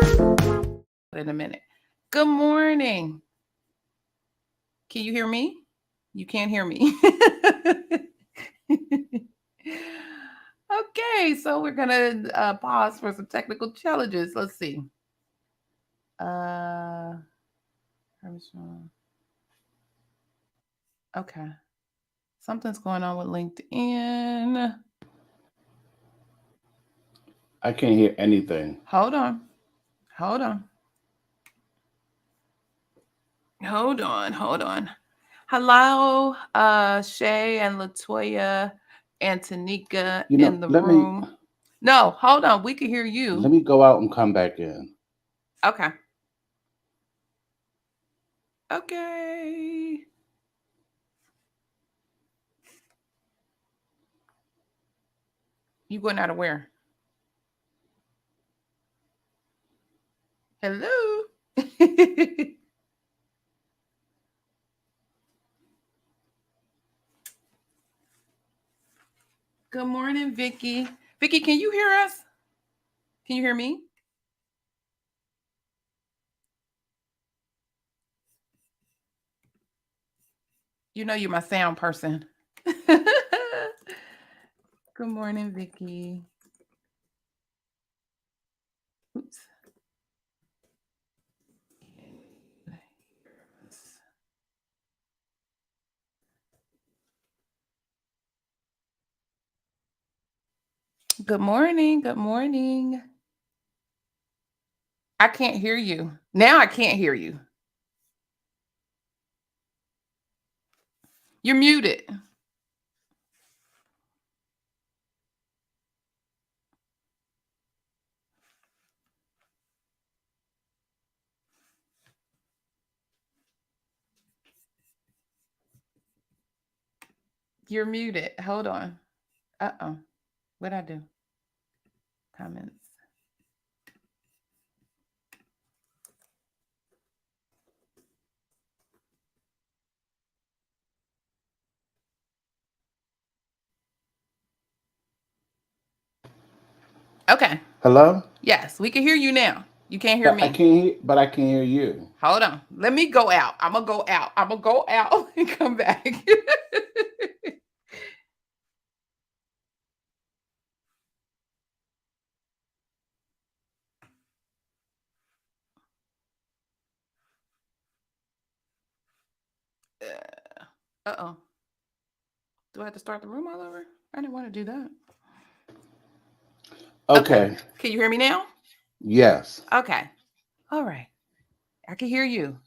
In a minute. Good morning. Can you hear me? You can't hear me. Okay, so we're gonna pause for some technical challenges. Let's see. Okay. Something's going on with LinkedIn. I can't hear anything. Hold on. Hello, Shay and Latoya and Tanika in the room. No, hold on. We can hear you. Let me go out and come back in. Okay. You going out of where? Hello. Good morning, Vicky. Vicky, can you hear us? Can you hear me? You know you're my sound person. Good morning, Vicky. Oops. Good morning. I can't hear you. Now I can't hear you. You're muted. You're muted. Hold on. Uh-oh. What'd I do? Comments. Okay. Hello? Yes, we can hear you now. You can't hear me. I can't hear, but I can hear you. Hold on. Let me go out. I'm gonna go out and come back. Uh-oh. Do I have to start the room all over? I didn't want to do that. Okay. Can you hear me now? Yes. Okay. All right. I can hear you.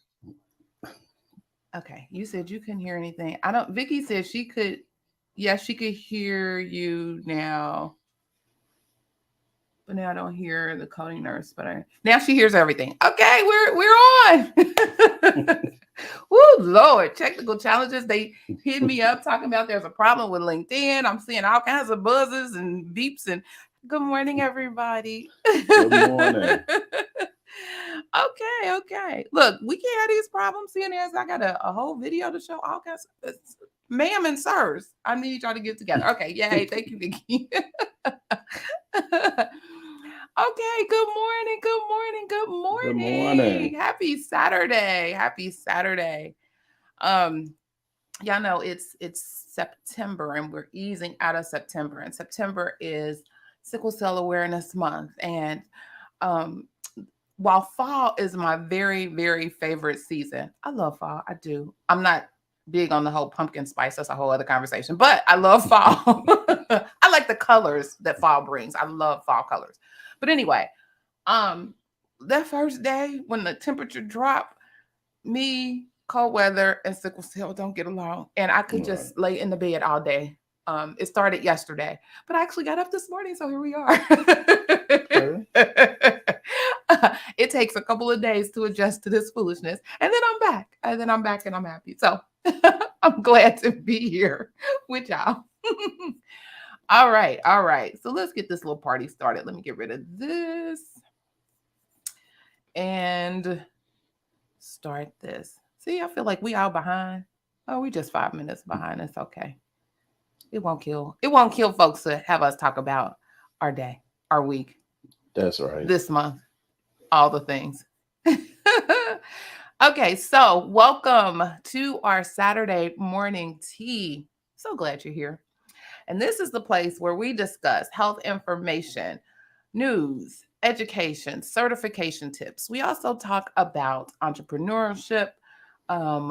Okay. You said you couldn't hear anything. Vicky said she could. Yes, she could hear you now. But now I don't hear the coding nurse, now she hears everything. Okay, we're on. Woo, Lord, technical challenges. They hit me up talking about there's a problem with LinkedIn. I'm seeing all kinds of buzzes and beeps. And good morning, everybody. Good morning. Okay. Look, we can't have these problems seeing as I got a whole video to show all kinds of ma'am and sirs. I need y'all to get together. Okay, yay, thank you, Vicky. Okay, good morning. Happy Saturday. Y'all know it's September and we're easing out of September. And September is Sickle Cell Awareness Month. And while fall is my very, very favorite season, I love fall. I do. I'm not big on the whole pumpkin spice. That's a whole other conversation. But I love fall. I like the colors that fall brings. I love fall colors. But anyway, that first day when the temperature dropped, me, cold weather, and sickle cell don't get along. And I could just lay in the bed all day. It started yesterday, but I actually got up this morning, so here we are. It takes a couple of days to adjust to this foolishness, and then I'm back. And I'm happy. So I'm glad to be here with y'all. All right. So let's get this little party started. Let me get rid of this and start this. See, I feel like we all behind. Oh, we just 5 minutes behind. It's okay. It won't kill folks to have us talk about our day, our week. That's right. This month. all the things. Okay, so welcome to our Saturday morning tea. So glad you're here. And this is the place where we discuss health information, news, education, certification tips. We also talk about entrepreneurship.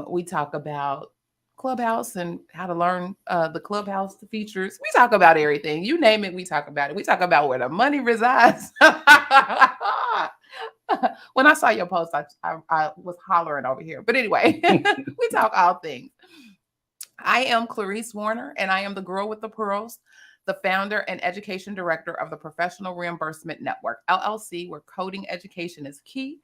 We talk about Clubhouse and how to learn the Clubhouse features. We talk about everything. You name it, we talk about it. We talk about where the money resides. When I saw your post, I was hollering over here. But anyway, we talk all things. I am Clarice Warner, and I am the girl with the pearls, the founder and education director of the Professional Reimbursement Network, LLC, where coding education is key.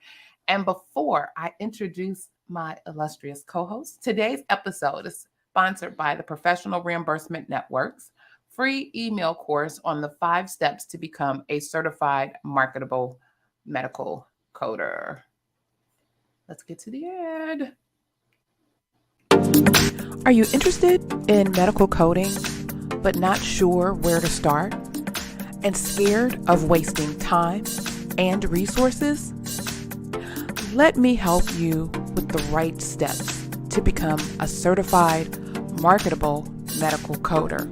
And before I introduce my illustrious co-host, today's episode is sponsored by the Professional Reimbursement Network's free email course on the 5 steps to become a certified marketable medical coder. Let's get to the ad. Are you interested in medical coding, but not sure where to start? And scared of wasting time and resources? Let me help you with the right steps to become a certified marketable medical coder.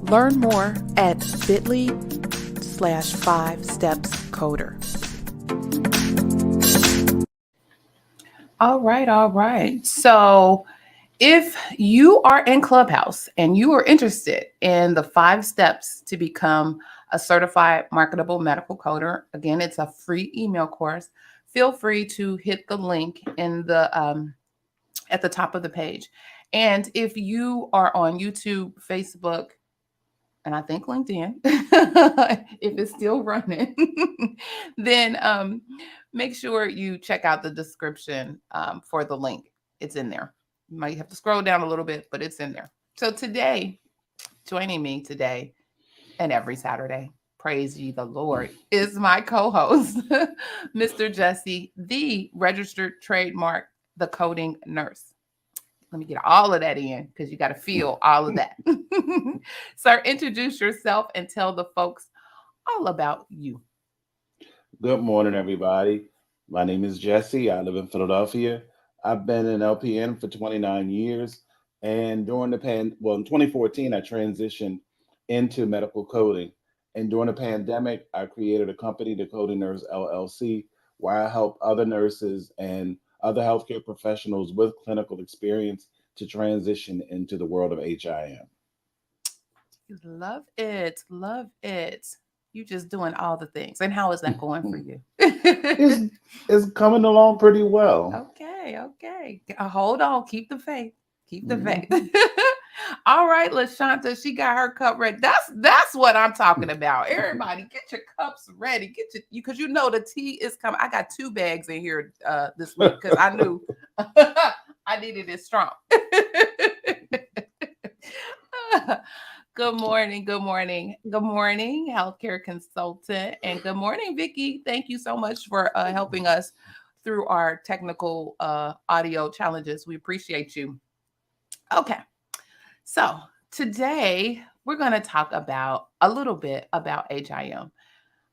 Learn more at bit.ly/5stepscoder. All right. So if you are in Clubhouse and you are interested in the 5 steps to become a certified marketable medical coder, again, it's a free email course. Feel free to hit the link in the at the top of the page. And if you are on YouTube, Facebook, and I think LinkedIn, if it's still running, then make sure you check out the description for the link. It's in there. You might have to scroll down a little bit, but it's in there. So today, joining me today and every Saturday, praise ye the Lord, is my co-host, Mr. Jesse, the registered trademark, the coding nurse. Let me get all of that in because you got to feel all of that. Sir, introduce yourself and tell the folks all about you. Good morning, everybody. My name is Jesse. I live in Philadelphia. I've been an LPN for 29 years. And during in 2014, I transitioned into medical coding. And during the pandemic, I created a company, the Coding Nurse LLC, where I help other nurses and other healthcare professionals with clinical experience to transition into the world of HIM. Love it. Love it. You just doing all the things. And how is that going for you? It's coming along pretty well. Okay. Hold on. Keep the faith. Keep the faith. All right, LaShanta, she got her cup ready. That's what I'm talking about. Everybody, get your cups ready. Get your because you know the tea is coming. I got 2 bags in here this week because I knew I needed it strong. Good morning, healthcare consultant, and good morning, Vicki. Thank you so much for helping us through our technical audio challenges. We appreciate you. Okay, so today we're going to talk about a little bit about HIM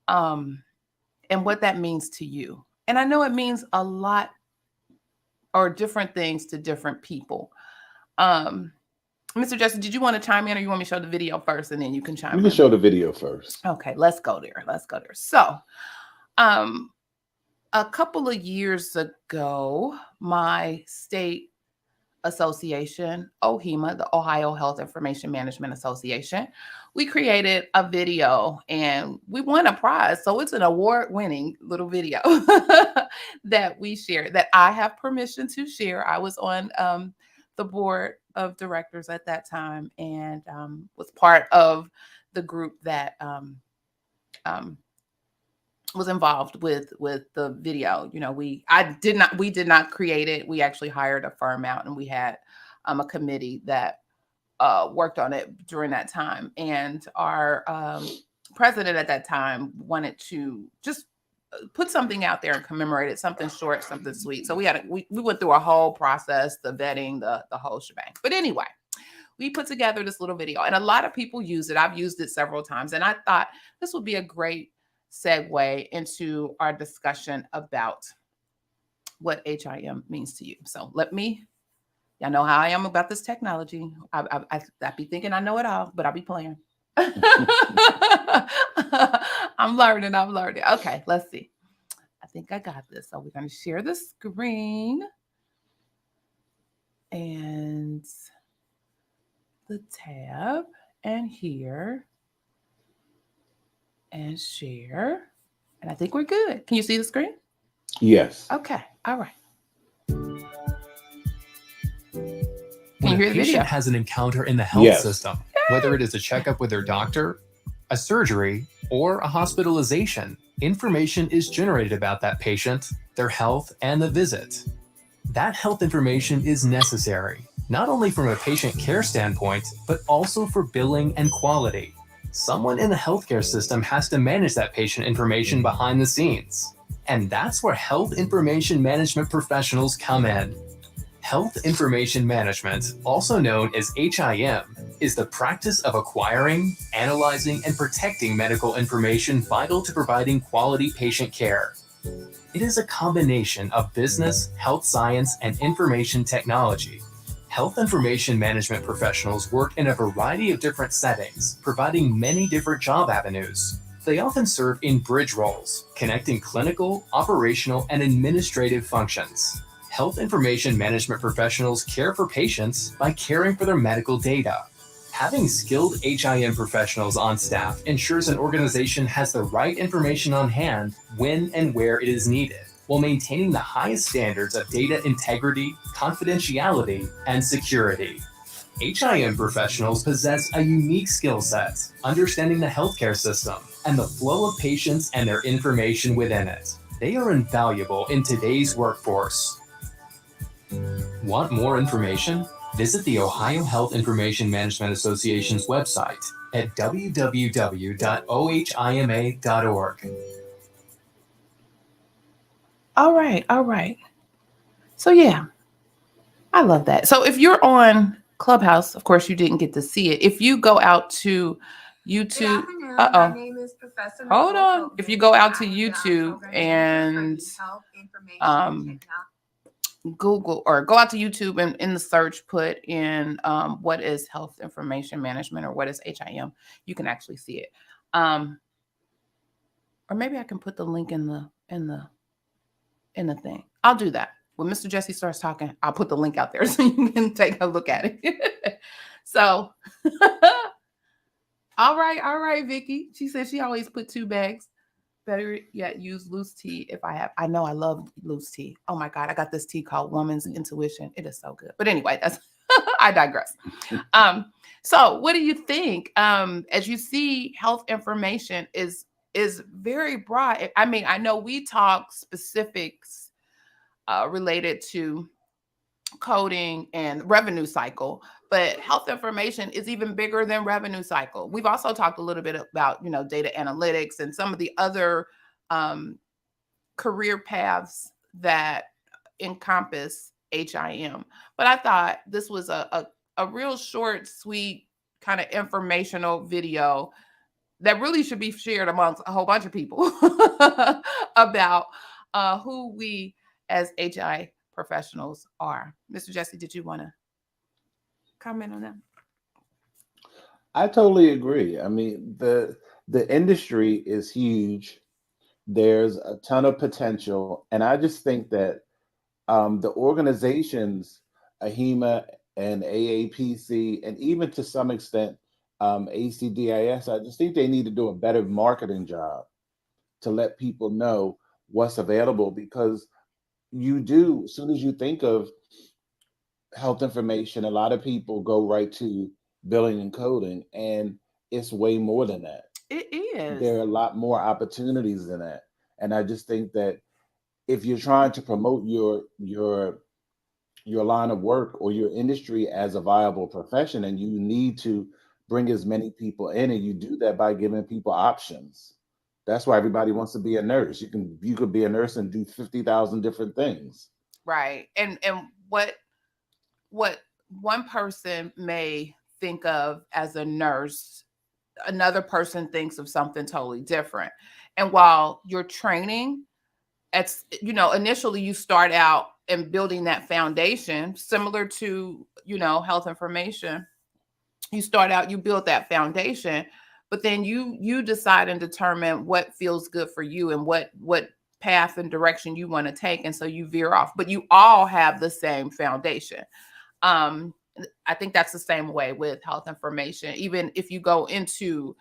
and what that means to you. And I know it means a lot or different things to different people. Mr. Justin, did you want to chime in or you want me to show the video first and then you can chime in? You can show the video first. Okay, let's go there. So, a couple of years ago, my state association, OHIMA, the Ohio Health Information Management Association, we created a video and we won a prize. So it's an award-winning little video that we shared that I have permission to share. I was on the board of directors at that time and was part of the group that was involved with the video. You know, we did not create it. We actually hired a firm out and we had a committee that worked on it during that time. And our president at that time wanted to just put something out there and commemorate it, something short, something sweet. So we went through a whole process, the vetting, the whole shebang. But anyway, we put together this little video and a lot of people use it. I've used it several times and I thought this would be a great segue into our discussion about what HIM means to you. So y'all know how I am about this technology. I be thinking I know it all, but I'll be playing. I'm learning. Okay, let's see. I think I got this. So we're going to share the screen and the tab and here and share. And I think we're good. Can you see the screen? Yes. Okay. All right. When you hear a the video? patient has an encounter in the health system, whether it is a checkup with their doctor, a surgery, or a hospitalization, information is generated about that patient, their health, and the visit. That health information is necessary, not only from a patient care standpoint, but also for billing and quality. Someone in the healthcare system has to manage that patient information behind the scenes. And that's where health information management professionals come in. Health information management, also known as HIM, is the practice of acquiring, analyzing, and protecting medical information vital to providing quality patient care. It is a combination of business, health science, and information technology. Health information management professionals work in a variety of different settings, providing many different job avenues. They often serve in bridge roles, connecting clinical, operational, and administrative functions. Health information management professionals care for patients by caring for their medical data. Having skilled HIM professionals on staff ensures an organization has the right information on hand when and where it is needed, while maintaining the highest standards of data integrity, confidentiality, and security. HIM professionals possess a unique skill set, understanding the healthcare system and the flow of patients and their information within it. They are invaluable in today's workforce. Want more information? Visit the Ohio Health Information Management Association's website at www.ohima.org. All right. So yeah, I love that. So if you're on Clubhouse, of course you didn't get to see it. If you go out to YouTube, my name is Professor hold Nicole on. Copeland. If you go out to I'm a YouTube program and for health information technology. Google or go out to YouTube and in the search put in what is health information management or what is HIM, you can actually see it. Or maybe I can put the link in the thing. I'll do that. When Mr. Jesse starts talking, I'll put the link out there so you can take a look at it. So all right, Vicky. She said she always put 2 bags. Better yet, use loose tea if I have. I know I love loose tea. Oh my God, I got this tea called Woman's Intuition. It is so good. But anyway, that's I digress. So what do you think? As you see, health information is very broad. I mean, I know we talk specifics related to coding and revenue cycle, but health information is even bigger than revenue cycle. We've also talked a little bit about, data analytics and some of the other career paths that encompass HIM. But I thought this was a real short, sweet, kind of informational video that really should be shared amongst a whole bunch of people about who we as HI professionals are. Mr. Jesse, did you want to comment on that? I totally agree. I mean, the industry is huge. There's a ton of potential, and I just think that the organizations, AHIMA and AAPC, and even to some extent ACDIS, I just think they need to do a better marketing job to let people know what's available, because as soon as you think of health information, a lot of people go right to billing and coding, and it's way more than that. It is. There are a lot more opportunities than that. And I just think that if you're trying to promote your line of work or your industry as a viable profession, and you need to bring as many people in, and you do that by giving people options. That's why everybody wants to be a nurse. You could be a nurse and do 50,000 different things. Right. And what one person may think of as a nurse, another person thinks of something totally different. And while you're training, it's, initially you start out and building that foundation similar to, health information. You start out, you build that foundation, but then you decide and determine what feels good for you and what path and direction you want to take. And so you veer off, but you all have the same foundation. I think that's the same way with health information. Even if you go into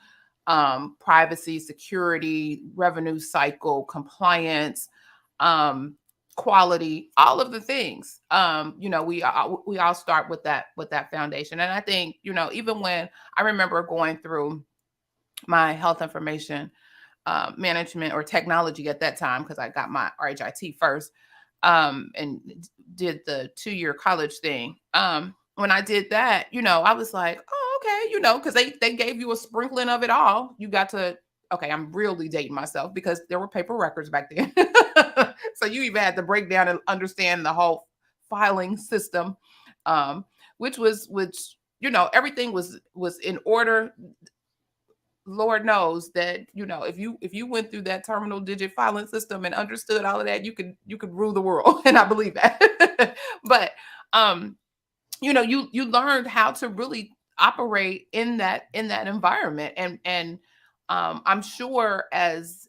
privacy, security, revenue cycle, compliance, quality, all of the things, we all start with that foundation. And I think, even when I remember going through my health information management or technology at that time, because I got my RHIT first, and did the 2-year college thing. When I did that, I was like, oh, okay, because they gave you a sprinkling of it all. You got to, okay, I'm really dating myself because there were paper records back then. So you even had to break down and understand the whole filing system, which everything was in order. Lord knows that, if you went through that terminal digit filing system and understood all of that, you could rule the world. And I believe that. But, you learned how to really operate in that environment. And I'm sure as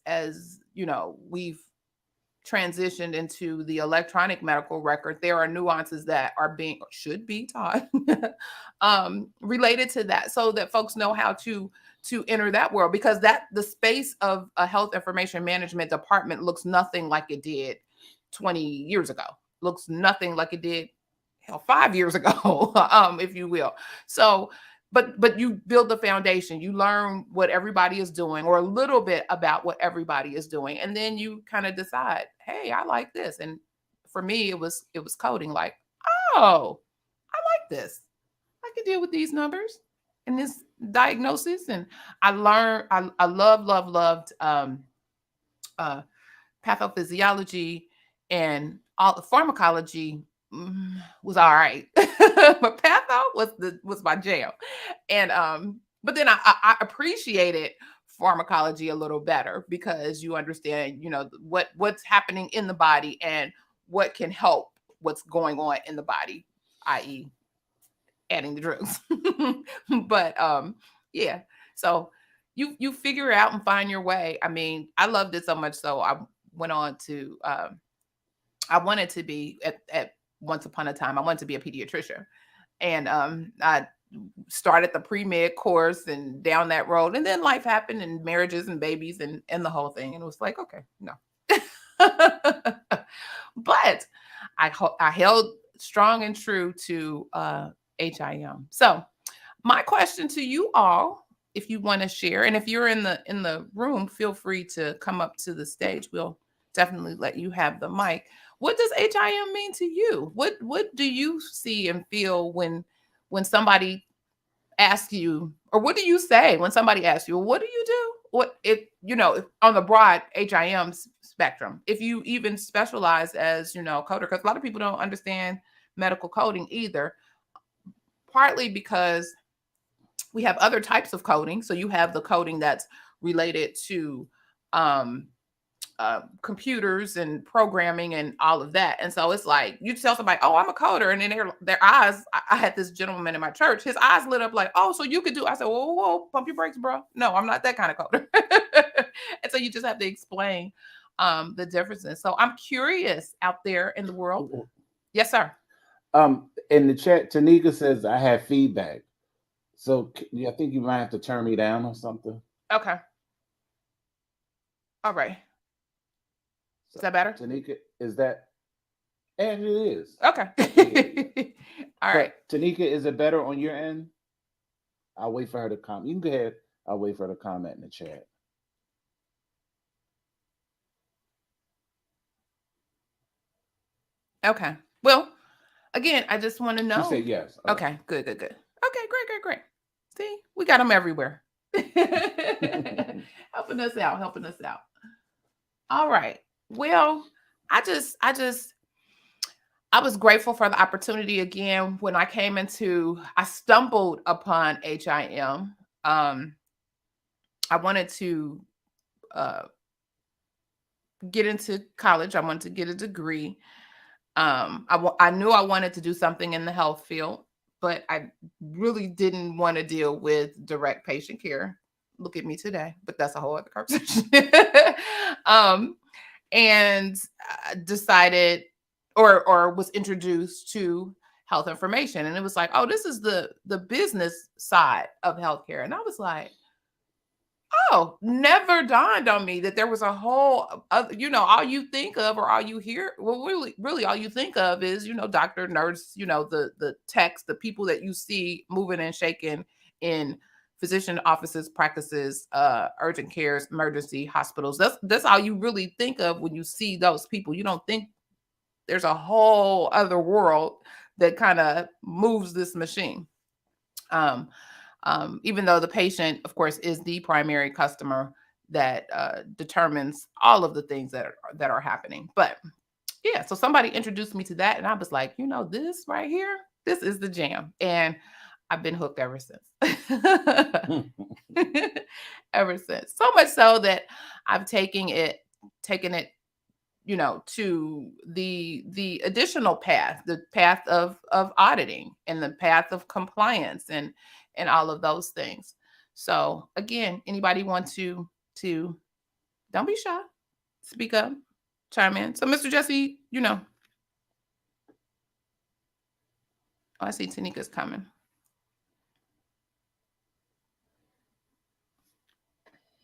we've transitioned into the electronic medical record, there are nuances that should be taught related to that, so that folks know how to enter that world, because the space of a health information management department looks nothing like it did 20 years ago, looks nothing like it did 5 years ago, if you will. So, but you build the foundation, you learn what everybody is doing, or a little bit about what everybody is doing. And then you kind of decide, hey, I like this. And for me, it was coding, like, oh, I like this. I can deal with these numbers and this diagnosis. And I learned, I loved pathophysiology, and all the pharmacology was all right. But patho was my jam. And but then I appreciated pharmacology a little better, because you understand, what's happening in the body and what can help what's going on in the body, i.e. adding the drugs. But yeah, so you figure out and find your way. I mean, I loved it so much, so I went on to I wanted to be at once upon a time, I wanted to be a pediatrician. And I started the pre-med course and down that road. And then life happened, and marriages and babies and the whole thing. And it was like, okay, no. But I held strong and true to HIM. So my question to you all, if you want to share, and if you're in the room, feel free to come up to the stage. We'll definitely let you have the mic. What does HIM mean to you? What do you see and feel when somebody asks you, or what do you say when somebody asks you, well, what do you do? What if on the broad HIM spectrum, if you even specialize as coder, because a lot of people don't understand medical coding either, partly because we have other types of coding. So you have the coding that's related to computers and programming and all of that. And so it's like, you tell somebody, oh, I'm a coder. And then their eyes, I had this gentleman in my church, his eyes lit up like, oh, so you could do, I said, whoa, pump your brakes, bro. No, I'm not that kind of coder. And so you just have to explain the differences. So I'm curious out there in the world. Yes, sir. In the chat, Tanika says, I have feedback. So I think you might have to turn me down or something. Okay. All right. Is that better? Tanika, is that? And it is. Okay. All right. Tanika, is it better on your end? I'll wait for her to comment. You can go ahead. I'll wait for her to comment in the chat. Okay. Well, again, I just want to know. She said yes. Okay. Good. Okay. Great. See, we got them everywhere. Helping us out. All right. Well, I was grateful for the opportunity again. When I stumbled upon HIM. I wanted to get into college. I wanted to get a degree. I knew I wanted to do something in the health field, but I really didn't want to deal with direct patient care. Look at me today, but that's a whole other conversation. And decided or was introduced to health information, and it was like, oh, this is the business side of healthcare. And I was like, oh, never dawned on me that there was a whole other, all you think of or all you hear, well, really all you think of is, doctor, nurse, the techs, the people that you see moving and shaking in physician offices, practices, urgent cares, emergency hospitals. That's all you really think of when you see those people. You don't think there's a whole other world that kind of moves this machine. Even though the patient, of course, is the primary customer that determines all of the things that are happening. But yeah, so somebody introduced me to that, and I was like, this right here, this is the jam, and I've been hooked ever since. Ever since, so much so that I've taken it, to the additional path, the path of auditing and the path of compliance and all of those things. So again, anybody want to don't be shy, speak up, chime in. So Mr. Jesse, oh, I see Tanika's coming.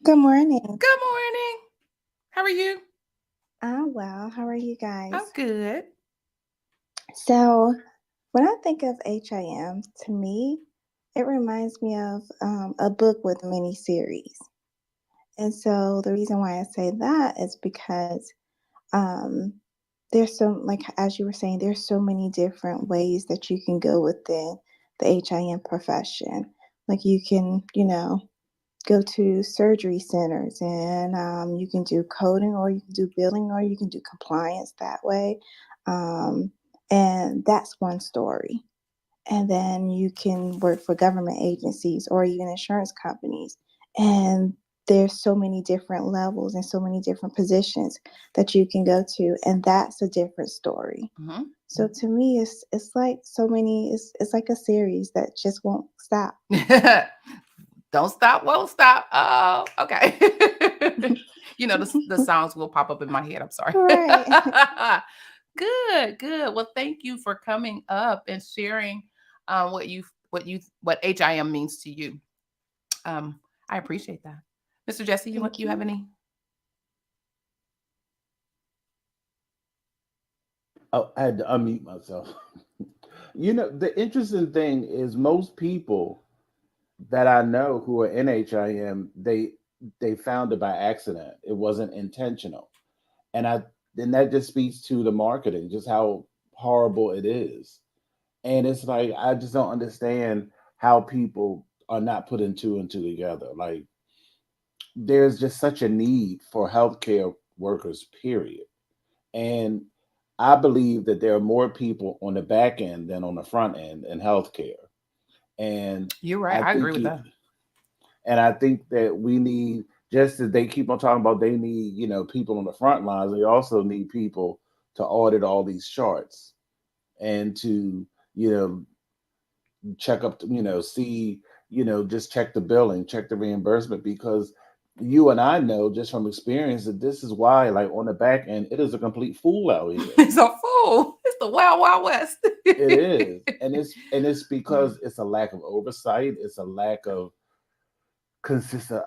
Good morning. Good morning. How are you? I'm well. How are you guys? I'm good. So when I think of HIM, to me, it reminds me of a book with many series. And so the reason why I say that is because there's so, like, as you were saying, there's so many different ways that you can go within the HIM profession. Like you can, go to surgery centers and you can do coding, or you can do billing, or you can do compliance that way. And that's one story. And then you can work for government agencies or even insurance companies. And there's so many different levels and so many different positions that you can go to. And that's a different story. Mm-hmm. So to me, it's like so many, it's like a series that just won't stop. Don't stop, won't stop. Oh, okay. The songs will pop up in my head. I'm sorry. Right. Good. Well, thank you for coming up and sharing what HIM means to you. I appreciate that. Mr. Jesse, you have any? Oh, I had to unmute myself. The interesting thing is most people that I know who are in HIM, they found it by accident. It wasn't intentional. And that just speaks to the marketing, just how horrible it is. And it's like I just don't understand how people are not putting two and two together. Like there's just such a need for healthcare workers, period. And I believe that there are more people on the back end than on the front end in healthcare. And you're right. I agree with that. And I think that we need, just as they keep on talking about, they need, people on the front lines, they also need people to audit all these charts and to, check up, see, just check the billing, check the reimbursement, because you and I know just from experience that this is why, like on the back end, it is a complete fool out here. It's a fool. It's the wild, wild west. It is. And it's because it's a lack of oversight, it's a lack of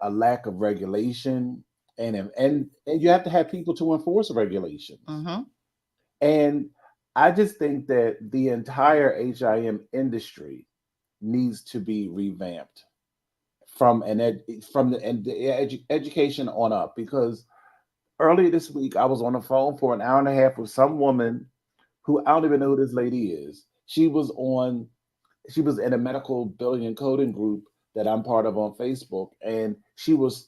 a lack of regulation, and you have to have people to enforce regulations. Mm-hmm. And I just think that the entire HIM industry needs to be revamped from education on up, because earlier this week I was on the phone for an hour and a half with some woman who I don't even know who this lady is. She was in a medical billing and coding group that I'm part of on Facebook, and she was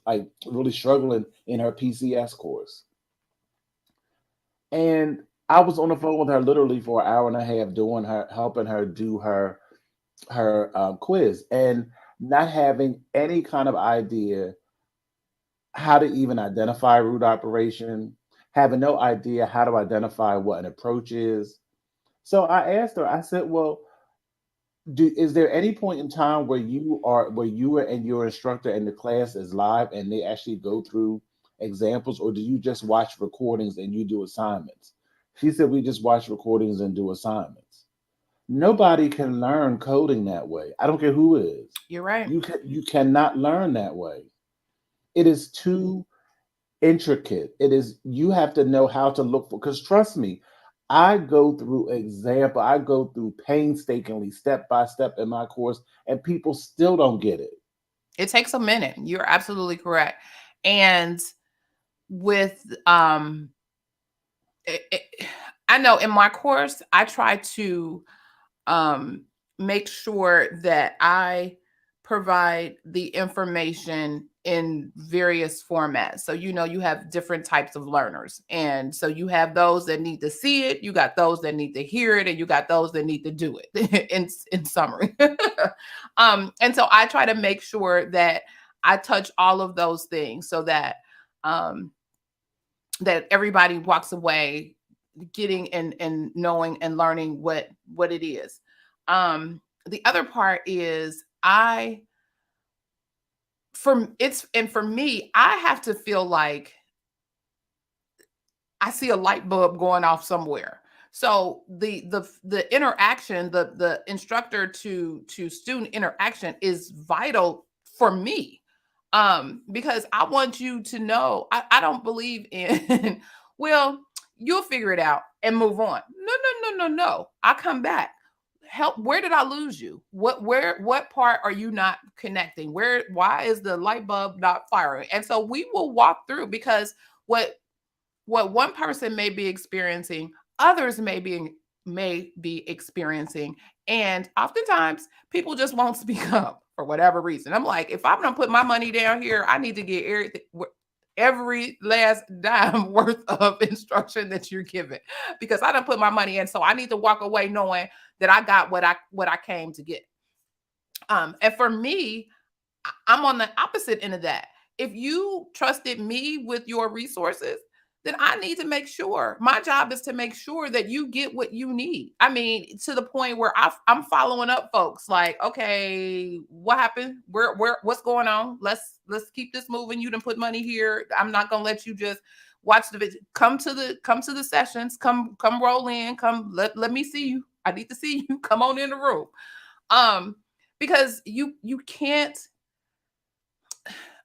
like really struggling in her PCS course. And I was on the phone with her literally for an hour and a half helping her do her quiz, and not having any kind of idea how to even identify root operation, having no idea how to identify what an approach is. So I asked her, I said, well, is there any point in time where you and your instructor and the class is live and they actually go through examples, or do you just watch recordings and you do assignments? She said, we just watch recordings and do assignments. Nobody can learn coding that way. I don't care who is. You're right. You cannot learn that way. It is too intricate. You have to know how to look for, because trust me, I go through painstakingly step by step in my course, and people still don't get it. It takes a minute. You're absolutely correct. And with I know in my course, I try to make sure that I provide the information in various formats. So, you have different types of learners. And so you have those that need to see it, you got those that need to hear it, and you got those that need to do it in summary. And so I try to make sure that I touch all of those things so that that everybody walks away getting and knowing and learning what it is. The other part is for me, I have to feel like I see a light bulb going off somewhere. So the interaction, the instructor to student interaction is vital for me. Because I want you to know I don't believe in well, you'll figure it out and move on. No. I come back. Help, where did I lose you? What part are you not connecting? Why is the light bulb not firing? And so we will walk through, because what one person may be experiencing, others may be experiencing. And oftentimes people just won't speak up for whatever reason. I'm like, if I'm gonna put my money down here, I need to get every last dime worth of instruction that you're giving, because I done put my money in. So I need to walk away knowing that I got what I came to get. And for me, I'm on the opposite end of that. If you trusted me with your resources, then I need to make sure, my job is to make sure that you get what you need. I mean, to the point where I'm following up folks like, okay, what happened? What's going on? Let's keep this moving. You done put money here. I'm not going to let you just watch the video. Come to the sessions, come roll in, let me see you. I need to see you. Come on in the room. Because you can't,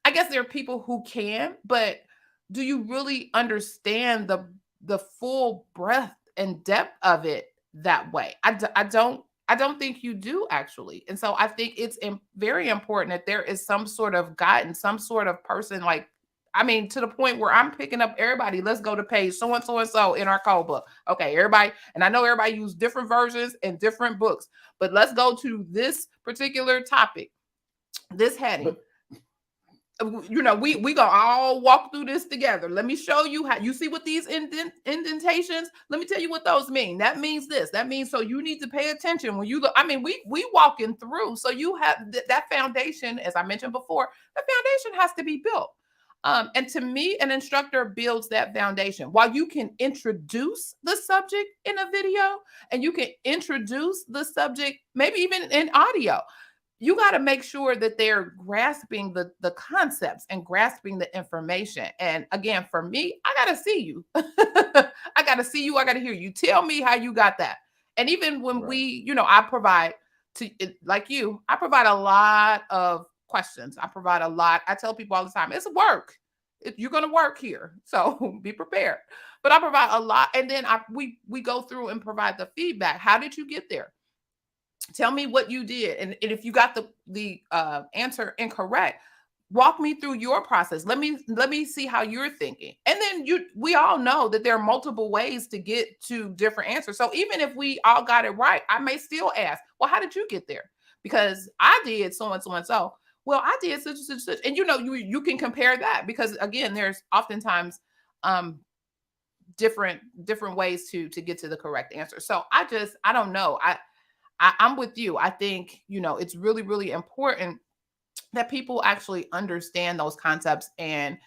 I guess there are people who can, but do you really understand the full breadth and depth of it that way? I don't think you do, actually. And so I think it's very important that there is some sort of guidance, some sort of person, like, I mean, to the point where I'm picking up everybody. Let's go to page so and so and so in our code book. Okay, everybody, and I know everybody use different versions and different books, but let's go to this particular topic, this heading. We gonna all walk through this together. Let me show you how. You see what these indentations, let me tell you what those mean. That means this, that means, so you need to pay attention when you look. I mean, we walking through, so you have that foundation. As I mentioned before, the foundation has to be built. And to me, an instructor builds that foundation. While you can introduce the subject in a video, and you can introduce the subject maybe even in audio, you got to make sure that they're grasping the concepts and grasping the information. And again, for me, I got to see you. I got to see you. I got to hear you. Tell me how you got that. And even when I provide like you, I provide a lot of questions. I tell people all the time, it's work. You're going to work here. So be prepared. But I provide a lot. And then we go through and provide the feedback. How did you get there? Tell me what you did. And if you got the answer incorrect, walk me through your process. Let me see how you're thinking. And then we all know that there are multiple ways to get to different answers. So even if we all got it right, I may still ask, well, how did you get there? Because I did so and so and so. Well, I did such and such. And you can compare that, because again, there's oftentimes different ways to get to the correct answer. So I don't know. I'm with you. I think, it's really, really important that people actually understand those concepts and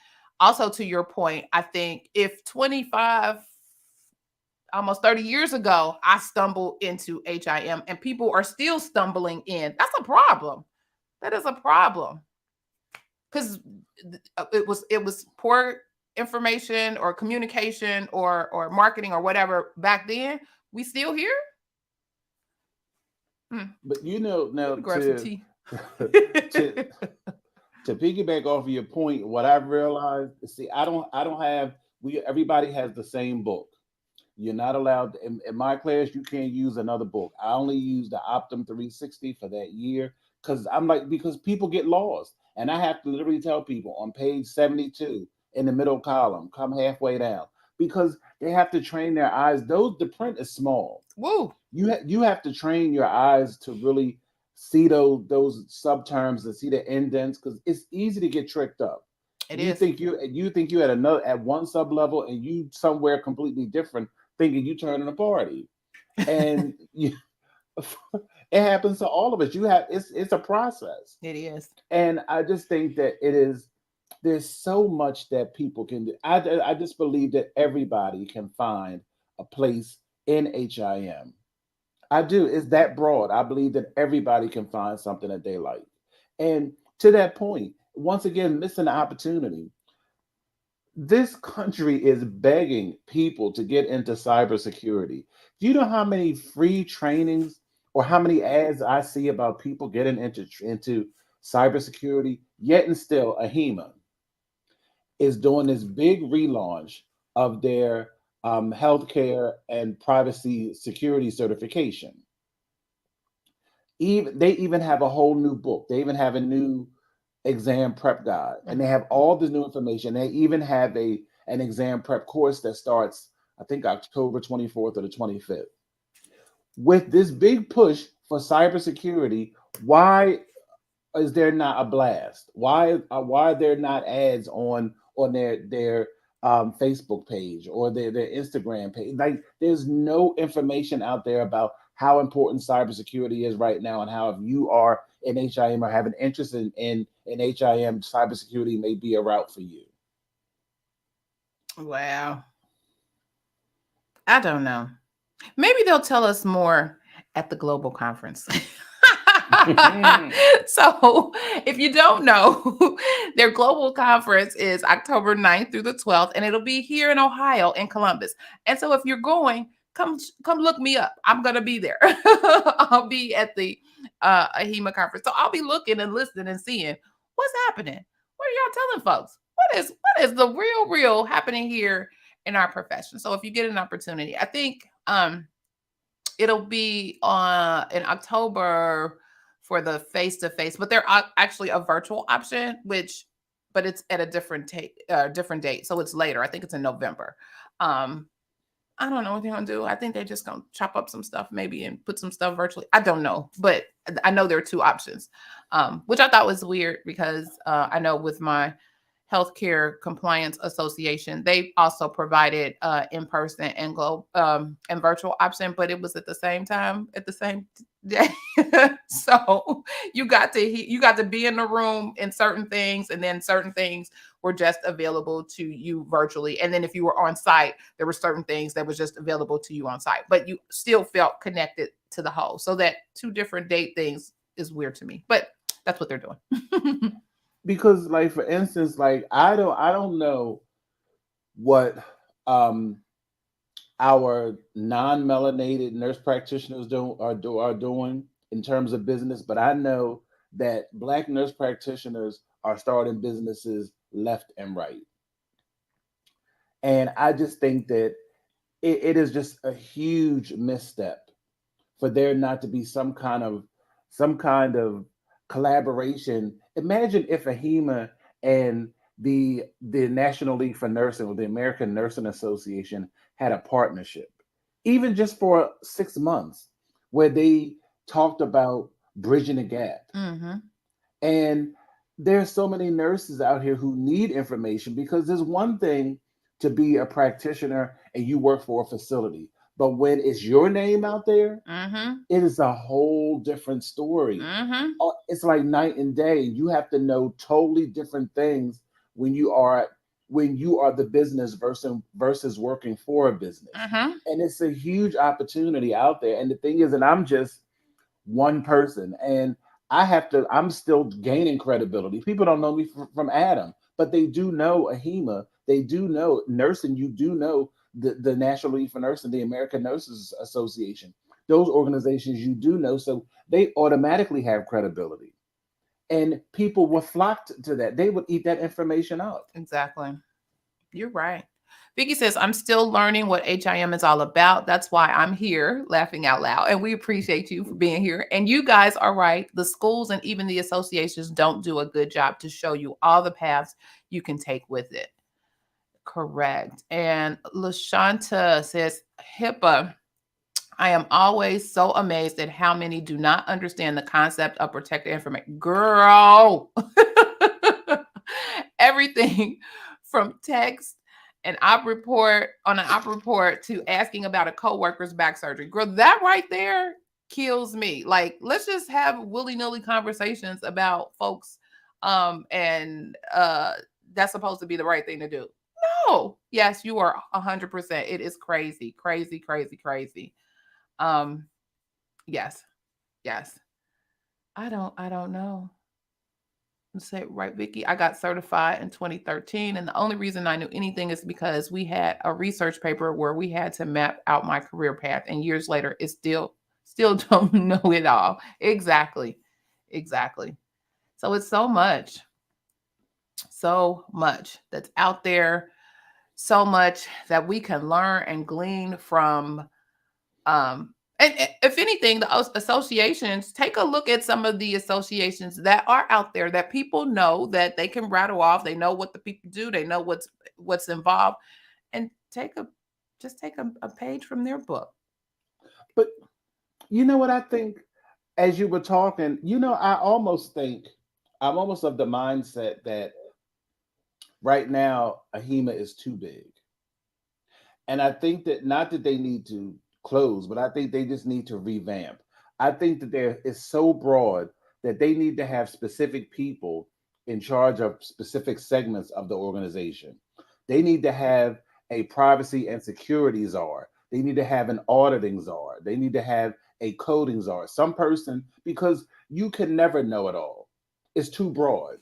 also to your point, I think if 25, almost 30 years ago, I stumbled into HIM and people are still stumbling in, that's a problem. That is a problem. Because it was poor information or communication or marketing or whatever back then. We still here. But now Grab some tea. to piggyback off of your point, what I've realized, see, I don't have, everybody has the same book. You're not allowed in my class. You can't use another book. I only use the Optum 360 for that year because people get lost, and I have to literally tell people on page 72 in the middle column, come halfway down, because they have to train their eyes. The print is small. Woo. You have to train your eyes to really see those subterms and see the indents, because it's easy to get tricked up. You think you at one sub level and you somewhere completely different, thinking you turning a party, and it happens to all of us. It's a process. It is, and I just think that there's so much that people can do. I just believe that everybody can find a place in HIM. I do. It's that broad. I believe that everybody can find something that they like. And to that point, once again, missing the opportunity. This country is begging people to get into cybersecurity. Do you know how many free trainings or how many ads I see about people getting into cybersecurity? Yet and still, AHIMA is doing this big relaunch of their healthcare and privacy security certification. They even have a whole new book. They even have a new exam prep guide, and they have all this new information. They even have an exam prep course that starts, I think, October 24th or the 25th. With this big push for cybersecurity, why is there not a blast? Why are there not ads on their Facebook page or their Instagram page? Like, there's no information out there about how important cybersecurity is right now, and how if you are in HIM or have an interest in HIM, cybersecurity may be a route for you. Wow. I don't know. Maybe they'll tell us more at the global conference. So if you don't know, their global conference is October 9th through the 12th, and it'll be here in Ohio, in Columbus. And so if you're going, come look me up. I'm going to be there. I'll be at the AHIMA conference. So I'll be looking and listening and seeing what's happening. What are y'all telling folks? What is the real happening here in our profession? So if you get an opportunity, I think it'll be in October for the face-to-face, but they're actually a virtual option, but it's at a different date. So it's later. I think it's in November. I don't know what they're going to do. I think they're just going to chop up some stuff maybe and put some stuff virtually. I don't know, but I know there are two options, which I thought was weird because I know with my Healthcare Compliance Association, they also provided in-person and and virtual option, but it was at the same time, at the same day. So you got to be in the room in certain things, and then certain things were just available to you virtually. And then if you were on site, there were certain things that was just available to you on site, but you still felt connected to the whole. So that two different date things is weird to me, but that's what they're doing. Because, like, for instance, like I don't know what our non-melanated nurse practitioners are doing in terms of business, but I know that Black nurse practitioners are starting businesses left and right. And I just think that it is just a huge misstep for there not to be some kind of collaboration. Imagine if AHIMA and the National League for Nursing or the American Nursing Association had a partnership, even just for 6 months, where they talked about bridging the gap. Mm-hmm. And there's so many nurses out here who need information, because there's one thing to be a practitioner and you work for a facility, but when it's your name out there, Mm-hmm. it is a whole different story. Mm-hmm. It's like night and day. You have to know totally different things when you are when you are the business versus working for a business. Mm-hmm. And it's a huge opportunity out there. And the thing is, and I'm just one person, and I'm still gaining credibility. People don't know me from Adam, but they do know AHIMA. They do know nursing. You do know the National League for Nursing, the American Nurses Association. Those organizations you do know, so they automatically have credibility. And people were flocked to that. They would eat that information up. Exactly. You're right. Vicky says, I'm still learning what HIM is all about. That's why I'm here laughing out loud. And we appreciate you for being here. And you guys are right. The schools and even the associations don't do a good job to show you all the paths you can take with it. Correct. And LaShanta says, HIPAA. I am always so amazed at how many do not understand the concept of protected information. Girl, everything from text an op report to asking about a coworker's back surgery. Girl, that right there kills me. Like, let's just have willy-nilly conversations about folks, and that's supposed to be the right thing to do. No, yes, you are 100%. It is crazy, crazy, crazy, crazy. Yes. I don't know. Say right, Vicky. I got certified in 2013, and the only reason I knew anything is because we had a research paper where we had to map out my career path, and years later, it's still don't know it all. Exactly. So it's so much that's out there, so much that we can learn and glean from. And if anything, the associations, take a look at some of the associations that are out there that people know that they can rattle off. They know what the people do. They know what's involved, and take a page from their book. But you know what I think? As you were talking, I'm almost of the mindset that right now AHIMA is too big. And I think that not that they need to close, but I think they just need to revamp. I think that there is so broad that they need to have specific people in charge of specific segments of the organization. They need to have a privacy and security czar. They need to have an auditing czar. They need to have a coding czar. Some person, because you can never know it all. It's too broad.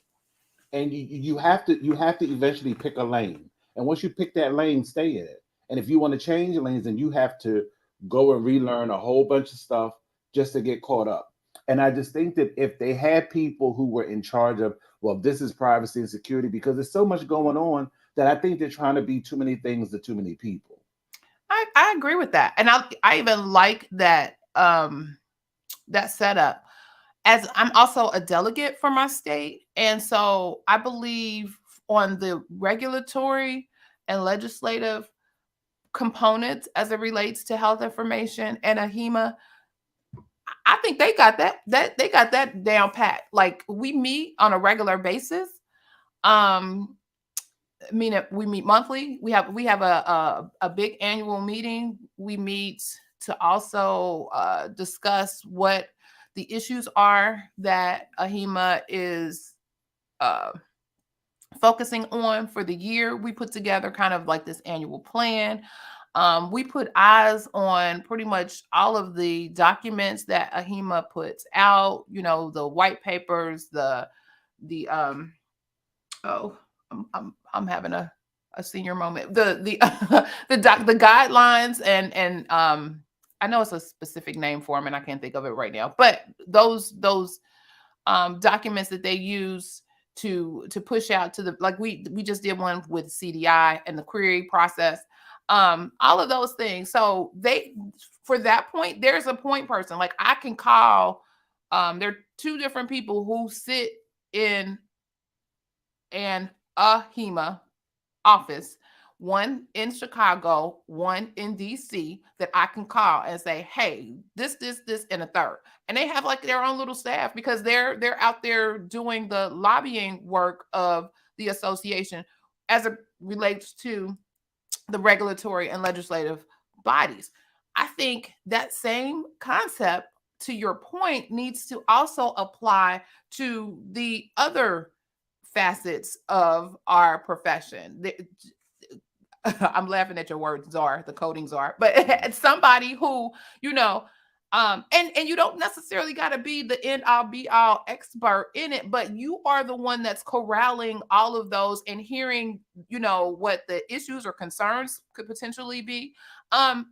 And you have to eventually pick a lane. And once you pick that lane, stay in it. And if you want to change lanes, then you have to go and relearn a whole bunch of stuff just to get caught up. And I just think that if they had people who were in charge of, well, this is privacy and security, because there's so much going on that I think they're trying to be too many things to too many people. I agree with that. And I even like that that setup, as I'm also a delegate for my state. And so I believe on the regulatory and legislative components as it relates to health information and AHIMA. I think they got that down pat. Like, we meet on a regular basis. I mean, we meet monthly. We have a big annual meeting. We meet to also discuss what the issues are that AHIMA is focusing on for the year. We put together kind of like this annual plan. We put eyes on pretty much all of the documents that AHIMA puts out, the white papers, I'm having a senior moment. The guidelines and I know it's a specific name for them and I can't think of it right now, but those documents that they use to push out to we just did one with CDI and the query process, all of those things. So for that point, there's a point person. Like, I can call, there are two different people who sit in an AHIMA office, one in Chicago, one in DC, that I can call and say, hey, this, and a third. And they have like their own little staff because they're out there doing the lobbying work of the association as it relates to the regulatory and legislative bodies. I think that same concept, to your point, needs to also apply to the other facets of our profession. I'm laughing at your word, czar, the coding czar, but somebody who, you know, and you don't necessarily got to be the end all be all expert in it, but you are the one that's corralling all of those and hearing, you know, what the issues or concerns could potentially be, and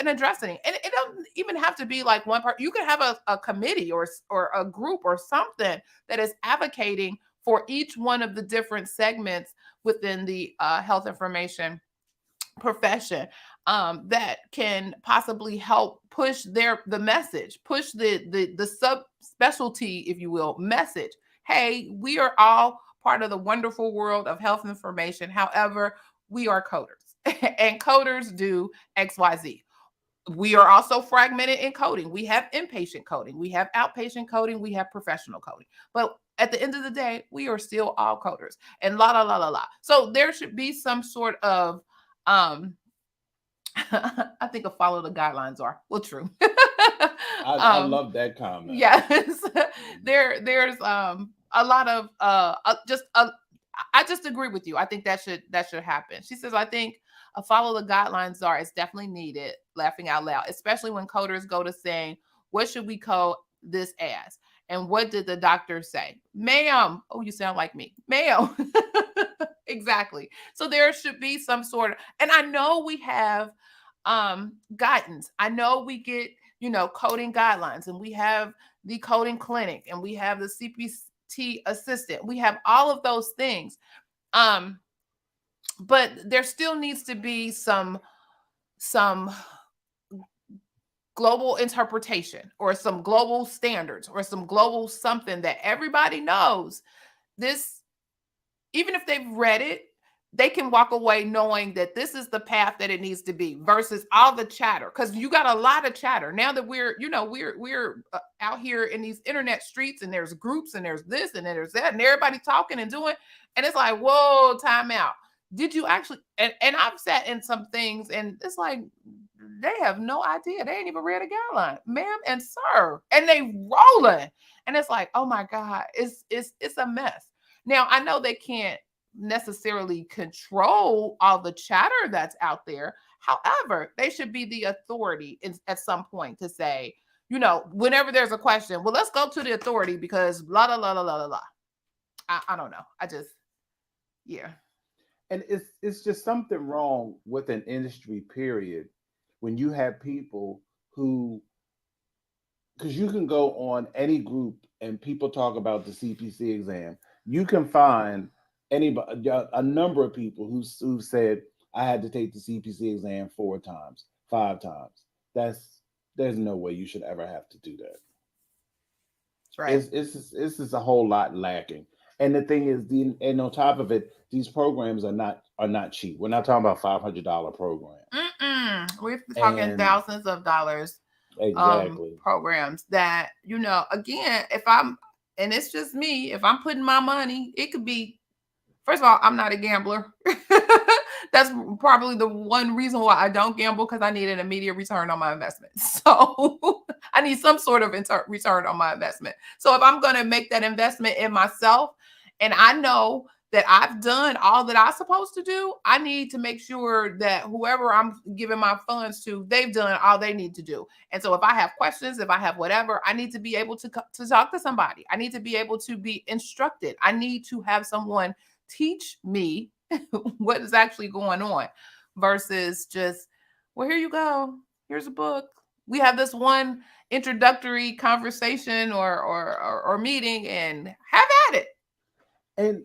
addressing it. And it doesn't even have to be like one part. You could have a committee or a group or something that is advocating for each one of the different segments within the health information profession, that can possibly help push the message, push the subspecialty, if you will, message. Hey, we are all part of the wonderful world of health information. However, we are coders and coders do XYZ. We are also fragmented in coding. We have inpatient coding, we have outpatient coding, we have professional coding. But at the end of the day, we are still all coders, and la la la la la. So there should be some sort of I think a follow the guidelines are well true. I love that comment. Yes, there's a lot of I just agree with you. I think that should happen. She says, I think a follow the guidelines are is definitely needed. Laughing out loud, especially when coders go to saying, what should we code this as? And what did the doctor say? Ma'am. Oh, you sound like me. Ma'am. Exactly. So there should be some sort of, and I know we have guidance. I know we get, you know, coding guidelines, and we have the coding clinic, and we have the CPT assistant. We have all of those things. But there still needs to be some global interpretation or some global standards or some global something that everybody knows this. Even if they've read it, they can walk away knowing that this is the path that it needs to be versus all the chatter. Because you got a lot of chatter now that we're out here in these internet streets, and there's groups, and there's this, and then there's that, and everybody talking and doing, and it's like, whoa, time out. Did you actually? And I've sat in some things, and it's like they have no idea. They ain't even read a guideline, ma'am and sir, and they rolling, and it's like, oh my God, it's a mess. Now, I know they can't necessarily control all the chatter that's out there. However, they should be the authority at some point to say, you know, whenever there's a question, well, let's go to the authority because blah, blah, blah, blah, blah, blah. I don't know. Yeah. And it's just something wrong with an industry, period, when you have people who, because you can go on any group and people talk about the CPC exam. You can find anybody, a number of people who said, I had to take the CPC exam 4 times, 5 times. There's no way you should ever have to do that. That's right. It's just a whole lot lacking. And the thing is, and on top of it, these programs are not cheap. We're not talking about $500 programs. We're talking thousands of dollars. Exactly. Programs that, you know, again, and it's just me, if I'm putting my money, it could be, first of all, I'm not a gambler. That's probably the one reason why I don't gamble, because I need an immediate return on my investment. So I need some sort of return on my investment. So if I'm going to make that investment in myself, and I know that I've done all that I'm supposed to do, I need to make sure that whoever I'm giving my funds to, they've done all they need to do. And so if I have questions, if I have whatever, I need to be able to talk to somebody. I need to be able to be instructed. I need to have someone teach me what is actually going on versus just, well, here you go. Here's a book. We have this one introductory conversation or meeting, and have at it. And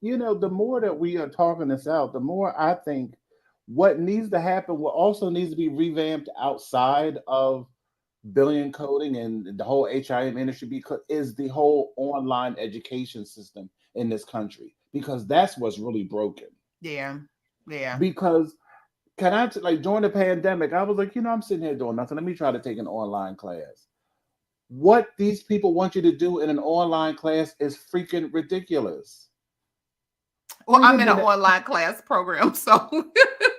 you know, the more that we are talking this out, the more I think what needs to happen, what also needs to be revamped outside of billion coding and the whole HIM industry, because is the whole online education system in this country, because that's what's really broken. Yeah. Because like during the pandemic, I was like, you know, I'm sitting here doing nothing. Let me try to take an online class. What these people want you to do in an online class is freaking ridiculous. Well, I'm in an online class program, so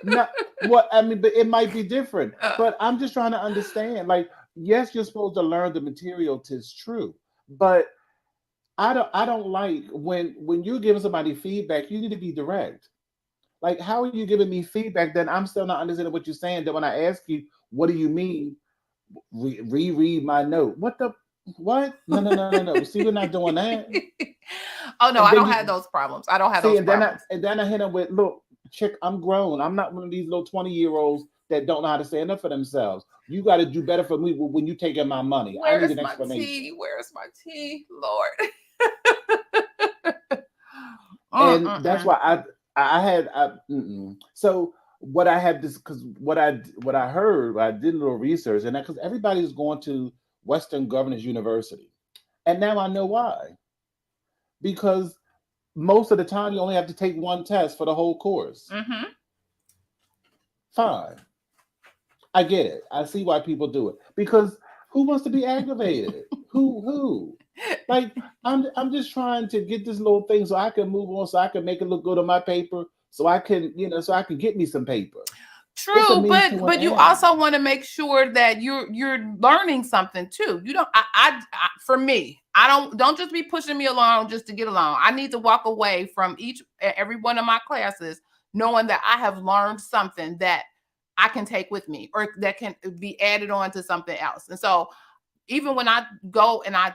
but it might be different. But I'm just trying to understand. Like, yes, you're supposed to learn the material, 'tis true, but I don't like when you're giving somebody feedback, you need to be direct. Like, how are you giving me feedback? Then I'm still not understanding what you're saying. Then when I ask you, what do you mean? Reread my note. What the what? No, no, no, no, no. See, we're not doing that. Oh no, And I then don't have you those problems. I don't have see, those problems. and then I hit him with, look, chick, I'm grown. I'm not one of these little 20-year-olds that don't know how to stand up for themselves. You got to do better for me when you taking my money. I need Where's an my explanation. tea? Where's my tea, Lord? And that's why I had so what I had this because what I heard, I did a little research, and that because everybody's going to Western Governors University, and now I know why. Because most of the time you only have to take one test for the whole course. Mm-hmm. Fine, I get it. I see why people do it because who wants to be aggravated? Who? Like I'm just trying to get this little thing so I can move on, so I can make it look good on my paper, so I can so I can get me some paper. It's a True, means to an but you end. also want to make sure that you're learning something too. You don't. I for me, I don't just be pushing me along just to get along. I need to walk away from every one of my classes knowing that I have learned something that I can take with me or that can be added on to something else. And so even when I go and I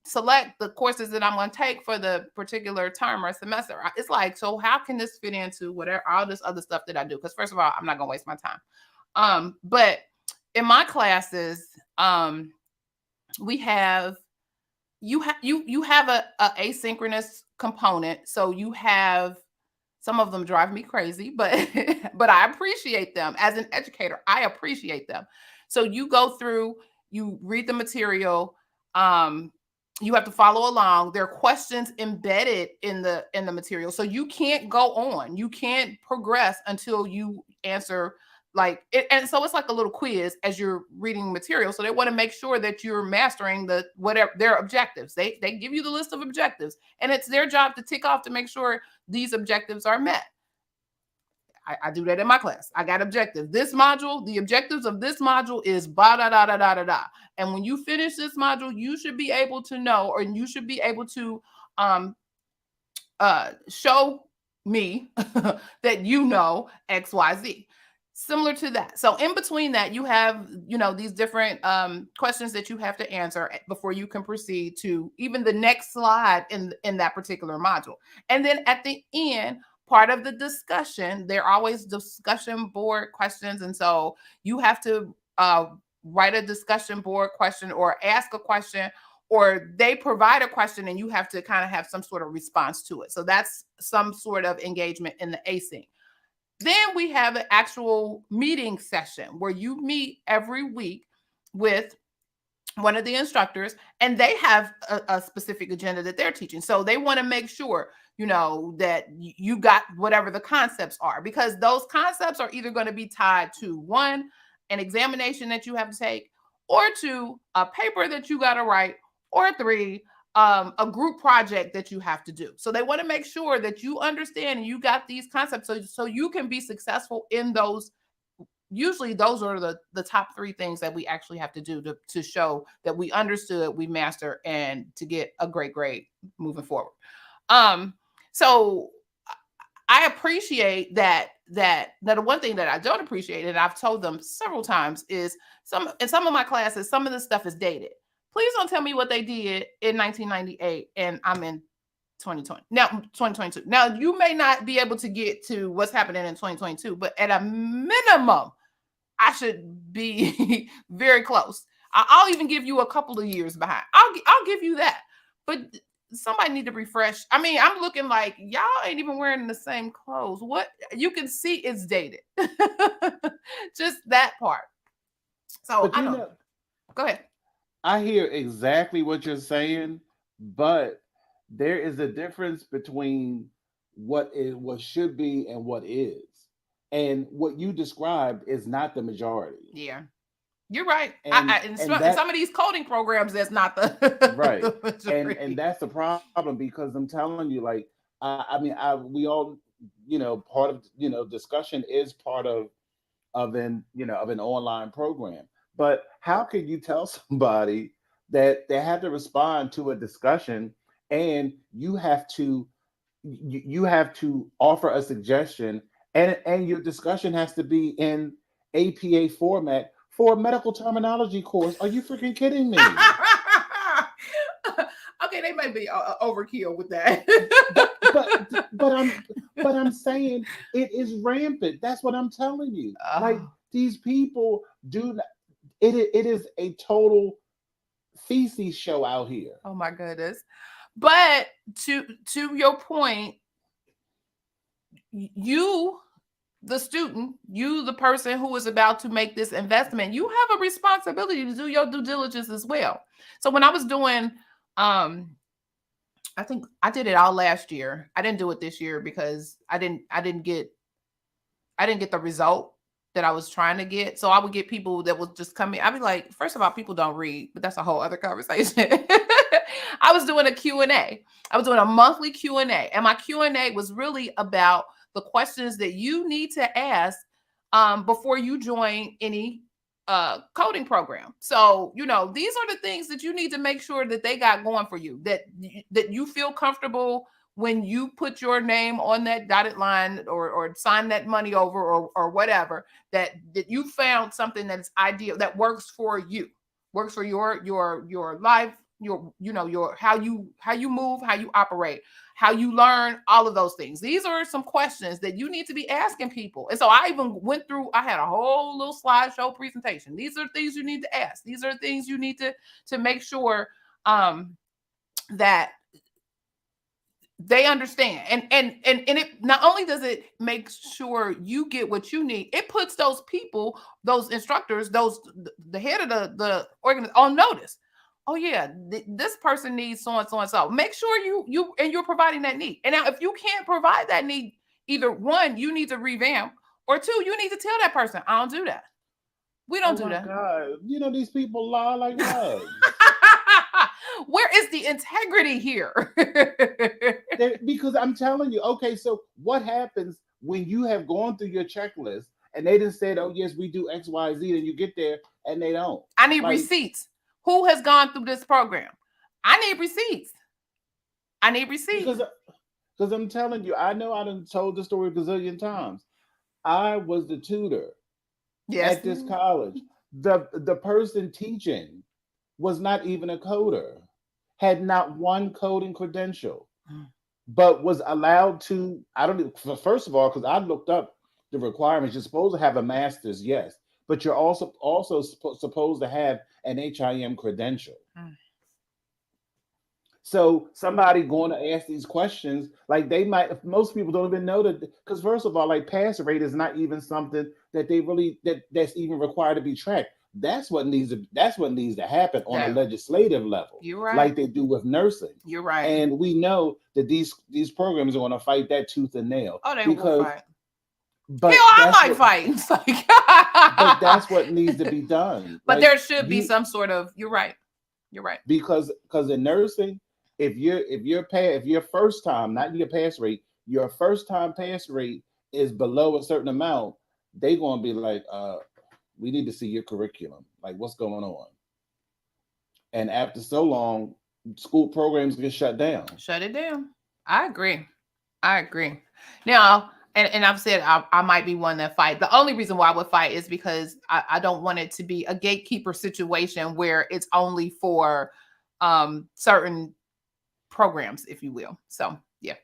select the courses that I'm going to take for the particular term or semester, it's like, so how can this fit into whatever all this other stuff that I do? Because first of all, I'm not going to waste my time. But in my classes, we have you have a asynchronous component, so you have some of them drive me crazy, but but I appreciate them as an educator. I appreciate them. So you go through, you read the material, you have to follow along. There are questions embedded in the material, so you can't go on. You can't progress until you answer like it. And so it's like a little quiz as you're reading material. So they want to make sure that you're mastering the whatever their objectives. They give you the list of objectives, and it's their job to tick off to make sure these objectives are met. I do that in my class. I got objectives. This module, the objectives of this module is ba da da da da da da. And when you finish this module, you should be able to know, or you should be able to show me that you know XYZ. Similar to that. So in between that, you have, these different questions that you have to answer before you can proceed to even the next slide in that particular module. And then at the end, part of the discussion, there are always discussion board questions. And so you have to write a discussion board question or ask a question, or they provide a question and you have to kind of have some sort of response to it. So that's some sort of engagement in the async. Then we have an actual meeting session where you meet every week with one of the instructors, and they have a specific agenda that they're teaching. So they want to make sure, that you got whatever the concepts are, because those concepts are either going to be tied to one, an examination that you have to take, or two, a paper that you got to write, or three, a group project that you have to do. So they want to make sure that you understand and you got these concepts so you can be successful in those. Usually those are the top three things that we actually have to do to show that we understood, we master, and to get a great grade moving forward. So I appreciate that the one thing that I don't appreciate, and I've told them several times, is in some of my classes, some of this stuff is dated. Please don't tell me what they did in 1998 and I'm in 2020. Now, 2022. Now, you may not be able to get to what's happening in 2022, but at a minimum, I should be very close. I'll even give you a couple of years behind. I'll give you that. But somebody need to refresh. I mean, I'm looking like y'all ain't even wearing the same clothes. What you can see is dated. Just that part. So But I don't know. Go ahead. I hear exactly what you're saying, but there is a difference between what should be and what is. And what you described is not the majority. Yeah. You're right. In some of these coding programs, that's not the right. the majority. And that's the problem, because I'm telling you, like, we all, part of, discussion is part of an online program. But how can you tell somebody that they have to respond to a discussion, and you have to offer a suggestion, and your discussion has to be in APA format for a medical terminology course. Are you freaking kidding me? Okay, they might be overkill with that. but I'm saying it is rampant. That's what I'm telling you. Like, these people do not, it is a total feces show out here. Oh my goodness. But to your point, you, the student, you, the person who is about to make this investment, you have a responsibility to do your due diligence as well. So when I was doing, I think I did it all last year. I didn't do it this year because I didn't get the result that I was trying to get. So I would get people that would just come in. I'd be like, first of all, people don't read, but that's a whole other conversation. I was doing a Q&A. I was doing a monthly Q&A, and my Q&A was really about the questions that you need to ask before you join any coding program. So, these are the things that you need to make sure that they got going for you, that you feel comfortable when you put your name on that dotted line or sign that money over or whatever, that you found something that's ideal, that works for you, works for your life, your how you move, how you operate, how you learn, all of those things. These are some questions that you need to be asking people. And so I even went through, I had a whole little slideshow presentation. These are things you need to ask. These are things you need to make sure that they understand. And it not only does it make sure you get what you need, it puts those people, those instructors, the head of the organization on notice. Oh yeah, this person needs so and so and so. Make sure you're providing that need. And now if you can't provide that need, either one, you need to revamp, or two, you need to tell that person, I don't do that. We don't do that. God, these people lie like rugs. Where is the integrity here? Because I'm telling you, okay, so what happens when you have gone through your checklist and they just said, oh, yes, we do X, Y, Z, and you get there and they don't? I need receipts. Who has gone through this program? I need receipts. Because I'm telling you, I know I done told the story a gazillion times. I was the tutor at this college. The person teaching was not even a coder, had not one coding credential, but was allowed to, I don't know, first of all, because I looked up the requirements, you're supposed to have a master's, yes, but you're also supposed to have an HIM credential. So somebody going to ask these questions, like most people don't even know that, because first of all, like, pass rate is not even something that that's even required to be tracked. That's what needs to happen on a legislative level. You're right. Like they do with nursing. You're right. And we know that these programs are going to fight that tooth and nail. Oh, they will fight. But hell, I might fight. But that's what needs to be done. But there should be some sort of. You're right. Because in nursing, if your first time, not your pass rate, your first time pass rate is below a certain amount, they're going to be like, we need to see your curriculum. Like, what's going on? And after so long, school programs get shut down. Shut it down. I agree. Now, and I've said I might be one that fight. The only reason why I would fight is because I don't want it to be a gatekeeper situation where it's only for certain programs, if you will. So yeah.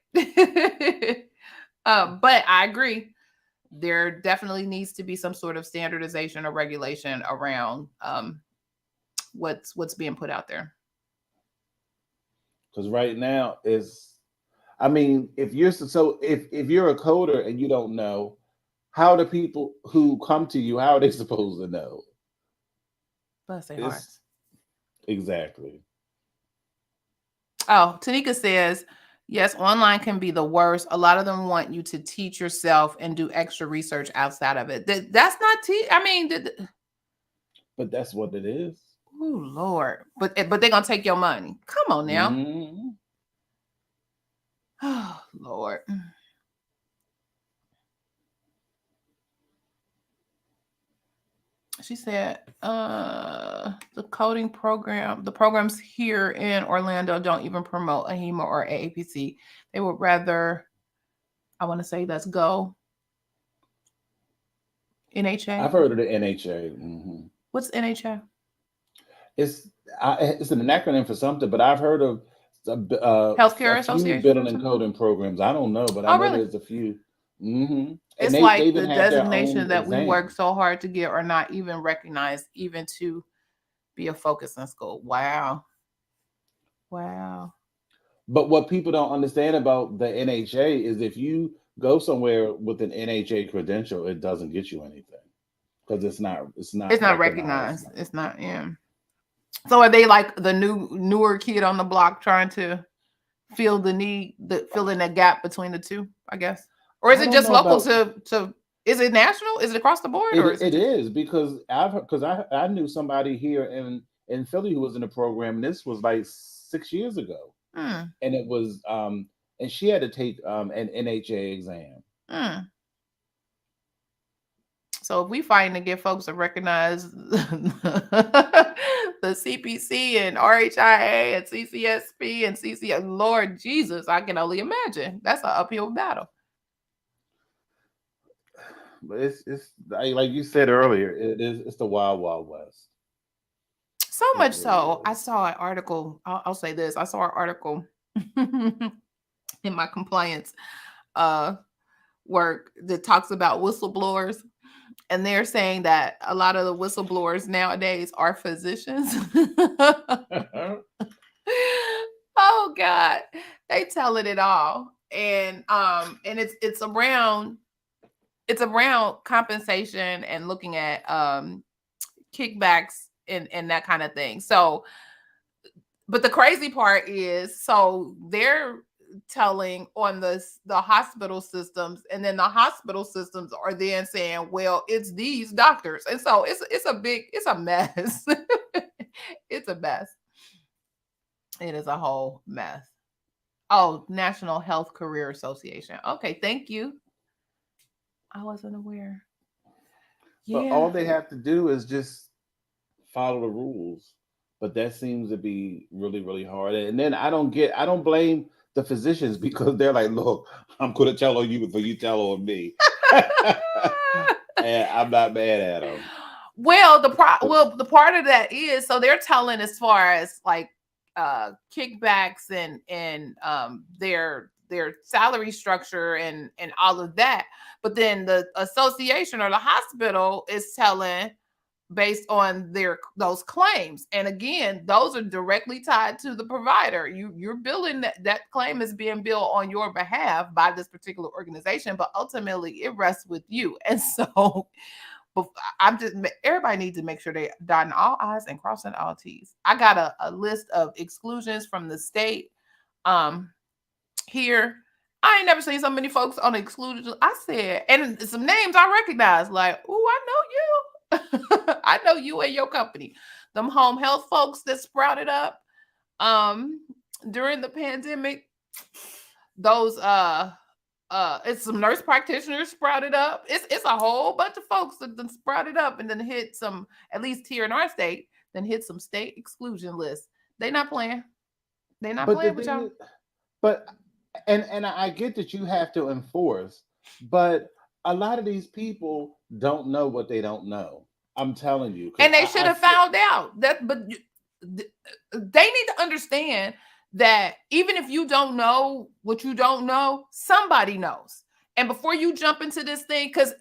But I agree. There definitely needs to be some sort of standardization or regulation around what's being put out there. Because right now if you're a coder and you don't know, how do people who come to you, how are they supposed to know? Bless their hearts. Exactly. Oh, Tanika says, yes, online can be the worst. A lot of them want you to teach yourself and do extra research outside of it. That's not but that's what it is. Oh Lord! But they're gonna take your money. Come on now. Mm-hmm. Oh Lord. She said, the coding program, the programs here in Orlando don't even promote AHIMA or AAPC. They would rather, I want to say, let's go NHA. I've heard of the NHA. Mm-hmm. What's NHA? It's an acronym for something, but I've heard of Healthcare a few Association. billing and coding programs. I don't know, but I know there's a few. Mm-hmm. It's and like they even the have their designation own that we work exams. so hard to get are not even recognized, even to be a focus in school. Wow. But what people don't understand about the NHA is if you go somewhere with an NHA credential, it doesn't get you anything because it's not recognized. It's not. Yeah. So are they like the newer kid on the block trying to fill the need, fill in that gap between the two, I guess? Or is it just local to is it national? Is it across the board? Or it is because I knew somebody here in Philly who was in the program. And this was like 6 years ago. And it was and she had to take an NHA exam. So if we find to get folks to recognize the CPC and RHIA and CCSP and CCS, Lord Jesus, I can only imagine. That's an uphill battle. But it's like you said earlier, it's the wild, wild west. So much so, I saw an article. I'll say this: I saw an article in my compliance work that talks about whistleblowers, and they're saying that a lot of the whistleblowers nowadays are physicians. Oh God, they telling it all, and it's around compensation and looking at kickbacks and that kind of thing. So, but the crazy part is, so they're telling on the hospital systems, and then the hospital systems are then saying, well, it's these doctors, and so it's a mess. It's a mess. It is a whole mess. Oh, National Health Career Association. Okay, thank you. I wasn't aware. But all they have to do is just follow the rules. But that seems to be really, really hard. And then I don't blame the physicians because they're like, look, I'm going to tell on you before you tell on me. And I'm not mad at them. Well, the part of that is, so they're telling as far as like kickbacks and their salary structure and all of that. But then the association or the hospital is telling based on those claims. And again, those are directly tied to the provider. You're billing that claim is being billed on your behalf by this particular organization, but ultimately it rests with you. And so everybody needs to make sure they dotting all I's and crossing all T's. I got a list of exclusions from the state. Here, I ain't never seen so many folks on the exclusion. I said, and some names I recognize, like, oh, I know you. I know you and your company. Them home health folks that sprouted up during the pandemic. Those it's some nurse practitioners sprouted up. It's a whole bunch of folks that then sprouted up and then hit some, at least here in our state, then hit some state exclusion lists. They not playing. They not playing with y'all. But and I get that you have to enforce, but a lot of these people don't know what they don't know. I'm telling you. And they should have found out that, but they need to understand that even if you don't know what you don't know, somebody knows. And before you jump into this thing, because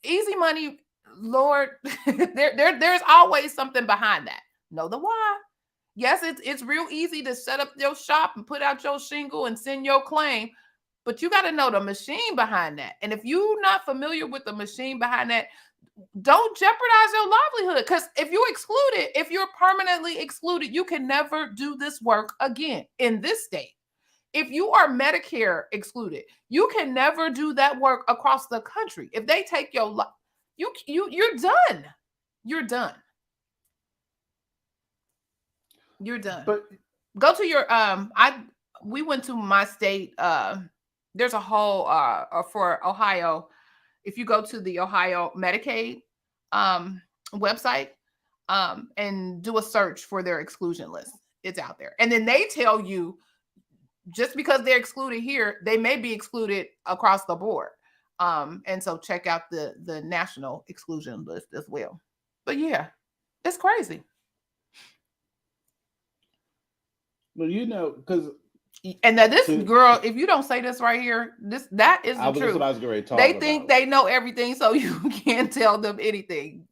easy money, Lord, there's always something behind that. Know the why. Yes, it's real easy to set up your shop and put out your shingle and send your claim, but you got to know the machine behind that. And if you're not familiar with the machine behind that, don't jeopardize your livelihood. Because if you're permanently excluded, you can never do this work again in this state. If you are Medicare excluded, you can never do that work across the country. If they take your life, you're done. You're done. You're done. But go to your we went to my state. There's a whole for Ohio. If you go to the Ohio Medicaid website, and do a search for their exclusion list. It's out there. And then they tell you, just because they're excluded here, they may be excluded across the board. And so check out the national exclusion list as well. But yeah, it's crazy. Well, because and that this girl, if you don't say this right here, that is the truth. I was going to talk they about. think they know everything, so you can't tell them anything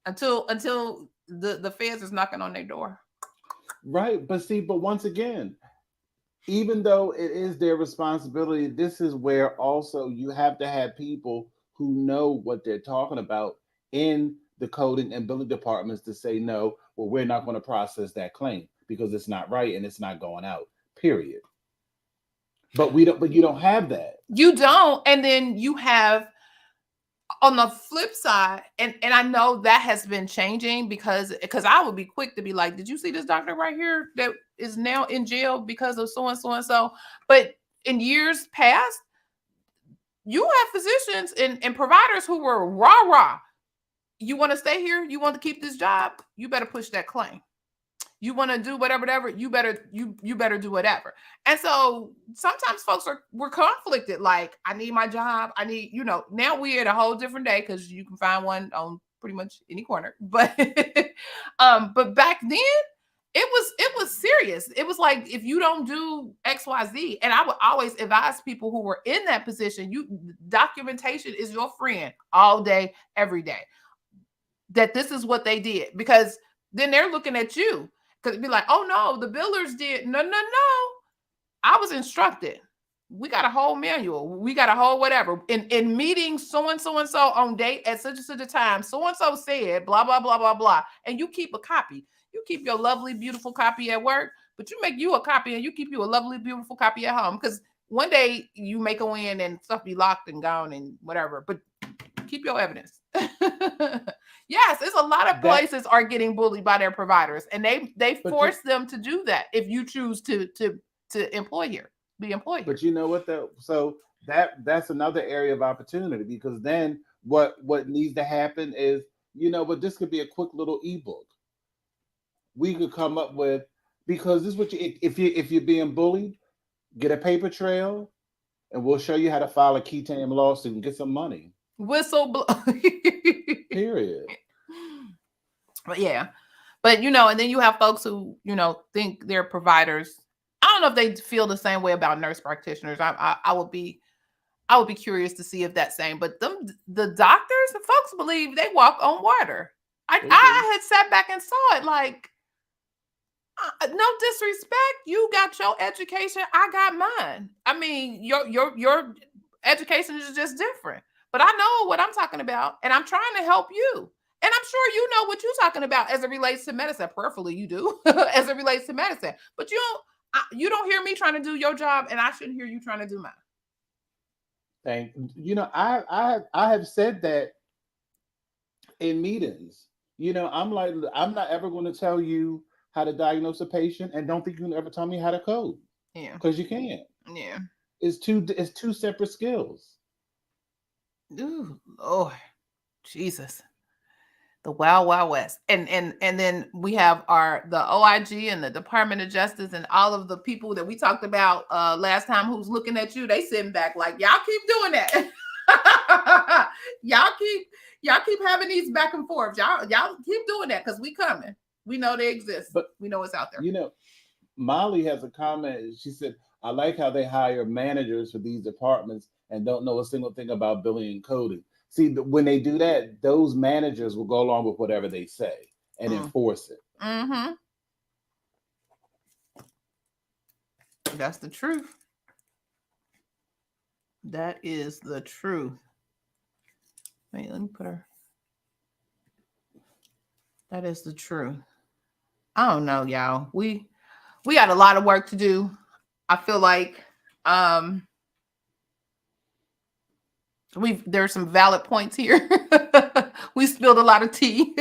until the feds is knocking on their door. Right, but once again, even though it is their responsibility, this is where also you have to have people who know what they're talking about in the coding and billing departments to say, no, well, we're not going to process that claim because it's not right and it's not going out, period. But you don't have that. You don't. And then you have, on the flip side, and I know that has been changing because I would be quick to be like, did you see this doctor right here that is now in jail because of so and so and so? But in years past, you have physicians and providers who were rah. You want to stay here? You want to keep this job? You better push that claim. You want to do whatever, you better do whatever. And so sometimes folks were conflicted. Like, I need my job. I need, now we're at a whole different day because you can find one on pretty much any corner. But but back then it was serious. It was like, if you don't do XYZ, and I would always advise people who were in that position, documentation is your friend all day, every day. That this is what they did, because then they're looking at you. Because it'd be like, oh no, the billers did. No. I was instructed. We got a whole manual. We got a whole whatever. In meeting so-and-so on date at such and such a time, so-and-so said, blah, blah, blah, blah, blah. And you keep a copy. You keep your lovely, beautiful copy at work, but you make you a copy and you keep you a lovely, beautiful copy at home. Because one day you may go in and stuff be locked and gone and whatever, but keep your evidence. Yes, it's a lot of places are getting bullied by their providers, and they force them to do that if you choose to employ here, be employed. But you know what though? So that's another area of opportunity, because then what needs to happen is, but this could be a quick little ebook. We could come up with, because this is what if you're being bullied, get a paper trail, and we'll show you how to file a key tam lawsuit and get some money. Period. But yeah, but and then you have folks who think they're providers. I don't know if they feel the same way about nurse practitioners. I would be curious to see if that's same. But the doctors, the folks believe they walk on water. I had sat back and saw it like, no disrespect, you got your education, I got mine. I mean, your education is just different. But I know what I'm talking about, and I'm trying to help you. And I'm sure you know what you're talking about as it relates to medicine. Prayerfully, you do, as it relates to medicine. But you don't hear me trying to do your job, and I shouldn't hear you trying to do mine. Thank you. I have said that in meetings. I'm like, I'm not ever going to tell you how to diagnose a patient, and don't think you can ever tell me how to code. Yeah, because you can't. Yeah, it's two separate skills. Ooh, Lord, Jesus, the Wild Wild West, and then we have the OIG and the Department of Justice and all of the people that we talked about last time who's looking at you. They sitting back like, y'all keep doing that. y'all keep having these back and forth. Y'all keep doing that because we coming. We know they exist, but we know it's out there. Molly has a comment. She said, I like how they hire managers for these departments and don't know a single thing about billing and coding. See, when they do that, those managers will go along with whatever they say and enforce it. Mm-hmm. That's the truth. That is the truth. Wait, let me put her. That is the truth. I don't know, y'all. We got a lot of work to do. I feel like there's some valid points here. We spilled a lot of tea.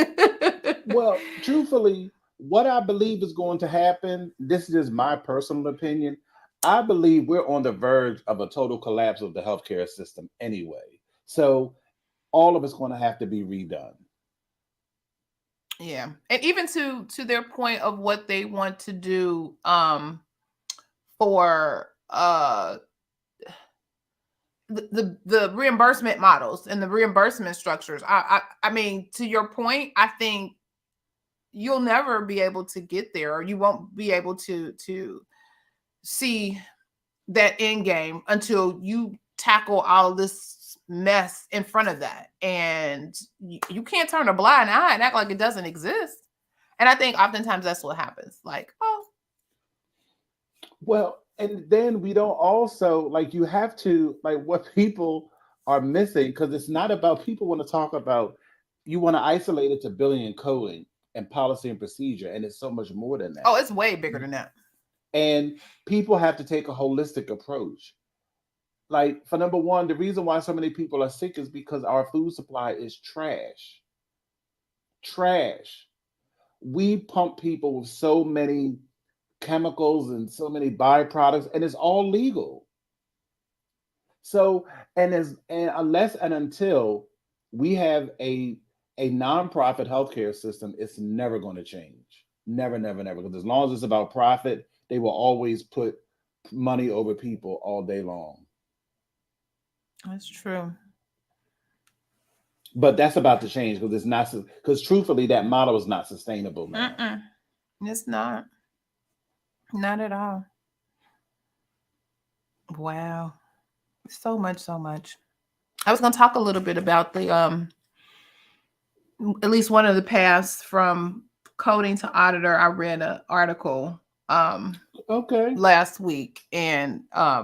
Well, truthfully, what I believe is going to happen, this is my personal opinion, I believe we're on the verge of a total collapse of the healthcare system anyway. So all of it's going to have to be redone. Yeah. And even to their point of what they want to do for the reimbursement models and the reimbursement structures. I mean, to your point, I think you'll never be able to get there, or you won't be able to see that end game until you tackle all this mess in front of that. And you can't turn a blind eye and act like it doesn't exist. And I think oftentimes that's what happens. Like, oh, Well, and then we don't also like you have to like what people are missing because it's not about people want to talk about you want to isolate it to billing and coding and policy and procedure, and it's so much more than that. oh, it's way bigger than that. And people have to take a holistic approach. Like for number one, the reason why so many people are sick is because our food supply is trash. Trash. We pump people with so many chemicals and so many byproducts, and it's all legal. So, and unless and until we have a nonprofit healthcare system, it's never going to change. Never, never, never. Because as long as it's about profit, they will always put money over people all day long. That's true. But that's about to change because it's not because truthfully, that model is not sustainable now. It's not. Not at all. Wow. So much, so much. I was going to talk a little bit about the at least one of the paths from coding to auditor. I read an article Okay. last week, and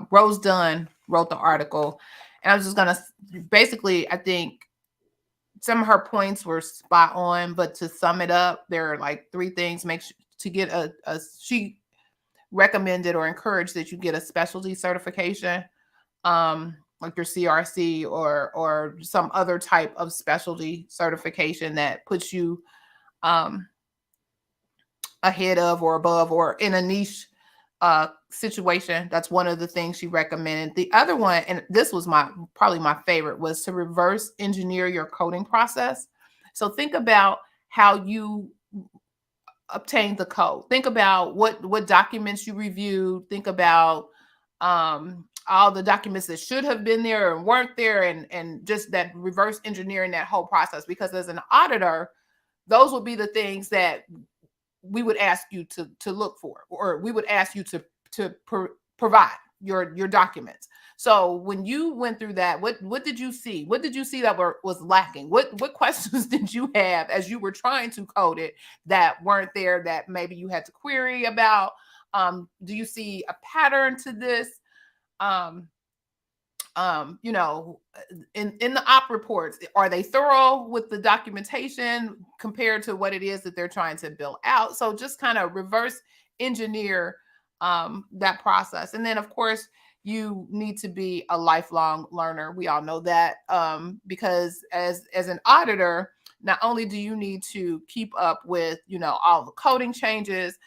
Rose Dunn wrote the article, and I was just going to basically, I think some of her points were spot on, but to sum it up, there are like 3 things. Make sure to get she recommended or encouraged that you get a specialty certification, like your CRC or some other type of specialty certification that puts you ahead of or above or in a niche situation. That's one of the things she recommended. The other one, and this was probably my favorite, was to reverse engineer your coding process. So think about how you obtain the code. Think about what documents you reviewed. Think about all the documents that should have been there and weren't there, and just that reverse engineering that whole process. Because as an auditor, those would be the things that we would ask you to look for, or we would ask you to provide your documents. So when you went through that, what did you see? What did you see that was lacking? What questions did you have as you were trying to code it that weren't there, that maybe you had to query about? Do you see a pattern to this? You know, in the op reports, are they thorough with the documentation compared to what it is that they're trying to build out? So just kind of reverse engineer that process. And then of course, you need to be a lifelong learner. We all know that, because as an auditor, not only do you need to keep up with, you know, all the coding changes,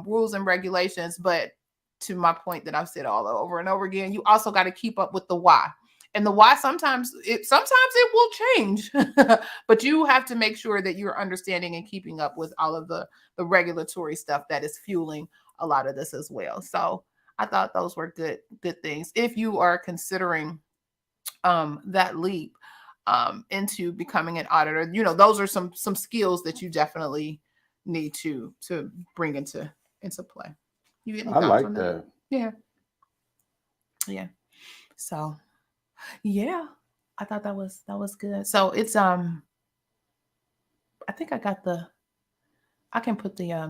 rules and regulations, but to my point that I've said all over and over again, you also got to keep up with the why. And the why sometimes it will change, but you have to make sure that you're understanding and keeping up with all of the regulatory stuff that is fueling a lot of this as well. So I thought those were good things if you are considering that leap into becoming an auditor. You know, those are some skills that you definitely need to bring into play. You get any I thoughts like on that. Yeah. So yeah, I thought that was good. So it's I think I can put the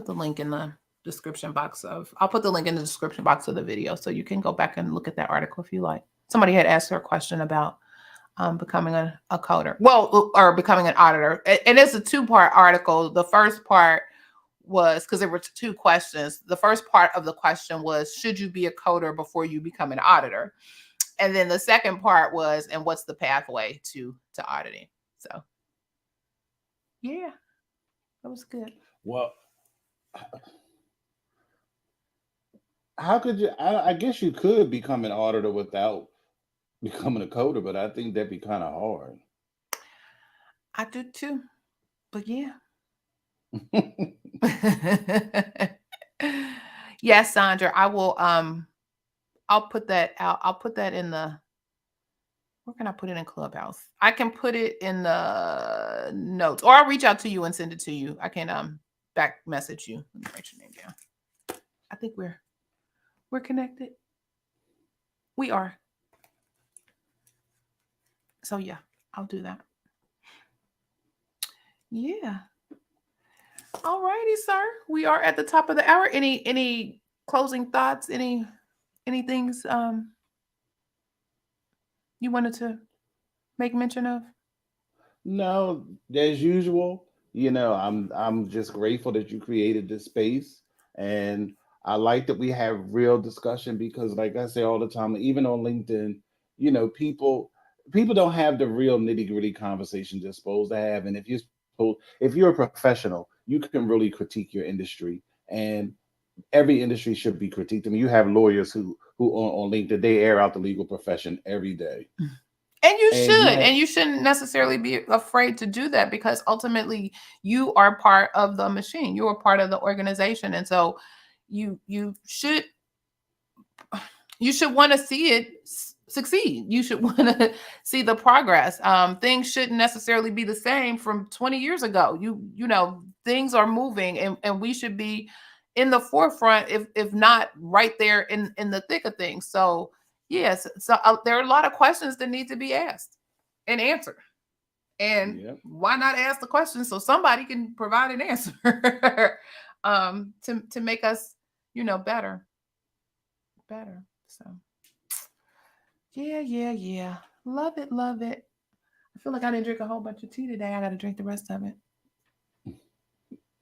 link in the description box I'll put the link in the description box of the video, so you can go back and look at that article if you like. Somebody had asked her a question about becoming a coder, or becoming an auditor, and it's a 2-part article. The first part was, because there were 2 questions. The first part of the question was, should you be a coder before you become an auditor? And then the second part was, and what's the pathway to auditing? So yeah, that was good. Well, how could you? I guess you could become an auditor without becoming a coder, but I think that'd be kind of hard. I do too, but yeah. Yes, Sandra, I will I'll put that out. I'll put that in the, where can I put it in Clubhouse? I can put it in the notes, or I'll reach out to you and send it to you. I can back message you. Let me write your name down. I think we're connected. We are. So yeah, I'll do that. Yeah. All righty, sir. We are at the top of the hour. Any closing thoughts? Any things you wanted to make mention of? No, as usual, I'm just grateful that you created this space, and I like that we have real discussion because, like I say all the time, even on LinkedIn, people don't have the real nitty gritty conversations they're supposed to have, and if you're a professional, you can really critique your industry, and every industry should be critiqued. I mean, you have lawyers who on LinkedIn they air out the legal profession every day. And you And you should, have and you shouldn't necessarily be afraid to do that, because ultimately you are part of the machine. You are part of the organization, and so you should want to see it succeed. You should want to see the progress. Things shouldn't necessarily be the same from 20 years ago. Things are moving, and we should be in the forefront, if not right there in the thick of things. So yes, so there are a lot of questions that need to be asked and answered. And Yep. why not ask the question so somebody can provide an answer to make us, better. So yeah. Love it. I feel like I didn't drink a whole bunch of tea today. I got to drink the rest of it.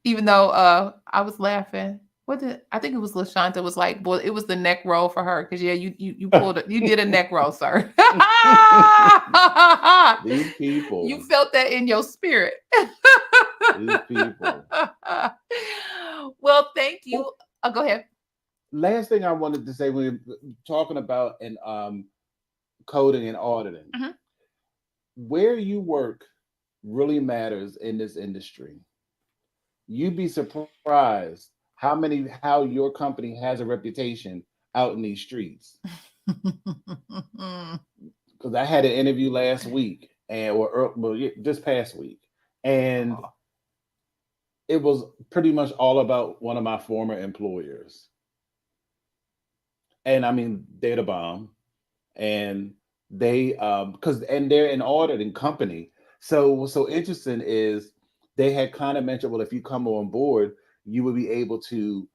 Even though I was laughing. I think it was LaShanta was like, boy, it was the neck roll for her, because you pulled it, you did a neck roll, sir. These people. You felt that in your spirit. These people. Well, thank you. Oh, go ahead. Last thing I wanted to say, when we're talking about coding and auditing, where you work really matters in this industry. You'd be surprised how your company has a reputation out in these streets. Because I had an interview last week, this past week, and it was pretty much all about one of my former employers. And I mean, they're the bomb, and they're an auditing company. So what's so interesting is they had kind of mentioned, well, if you come on board, you would be able to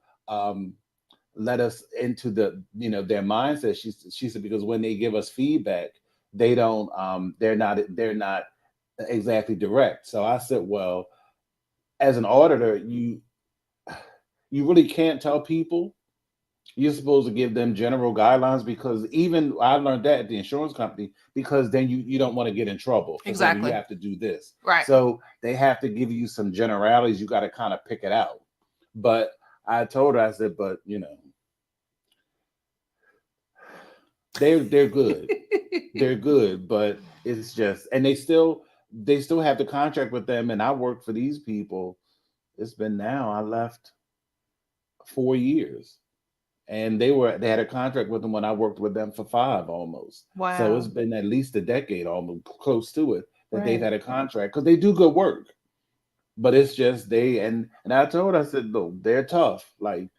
let us into their mindset. She said, because when they give us feedback, they don't they're not exactly direct. So I said, well, as an auditor, you really can't tell people. You're supposed to give them general guidelines, because even I learned that at the insurance company, because then you don't want to get in trouble. Exactly. You have to do this. Right. So they have to give you some generalities. You got to kind of pick it out. But I told her, I said, but they're good. They're good, but it's just, and they still have the contract with them. And I worked for these people. I left 4 years. And they had a contract with them when I worked with them for 5 almost. Wow. So it's been at least a decade, almost close to it, that they've Right. had a contract, because they do good work. But it's just and I told her, I said, no, they're tough. Like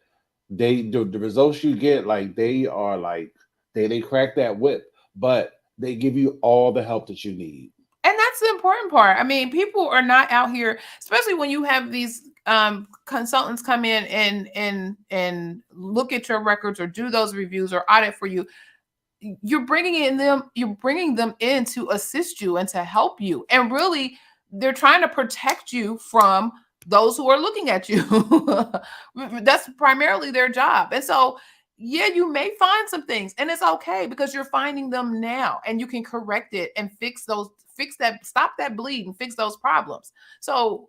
the results you get, like they are like they crack that whip, but they give you all the help that you need. And that's the important part. I mean, people are not out here, especially when you have these consultants come in and look at your records or do those reviews or audit for you. You're bringing them in to assist you and to help you. And really, they're trying to protect you from those who are looking at you. That's primarily their job. And so, yeah, you may find some things, and it's okay, because you're finding them now, and you can correct it and fix that, stop that bleed and fix those problems. So,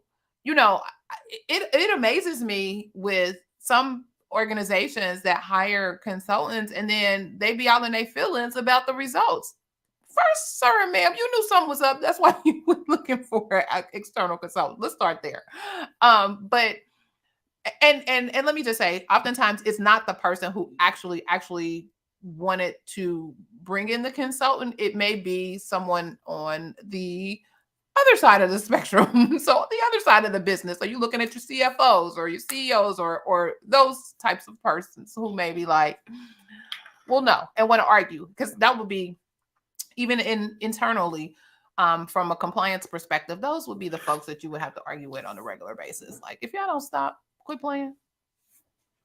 it amazes me with some organizations that hire consultants, and then they be all in their feelings about the results. First, sir and ma'am, you knew something was up. That's why you were looking for an external consultant. Let's start there. But and let me just say, oftentimes it's not the person who actually wanted to bring in the consultant. It may be someone on the other side of the spectrum. So the other side of the business. Are you looking at your CFOs or your CEOs or those types of persons who may be like, well, no, and want to argue? Because that would be even internally, from a compliance perspective, those would be the folks that you would have to argue with on a regular basis. Like, if y'all don't stop, quit playing.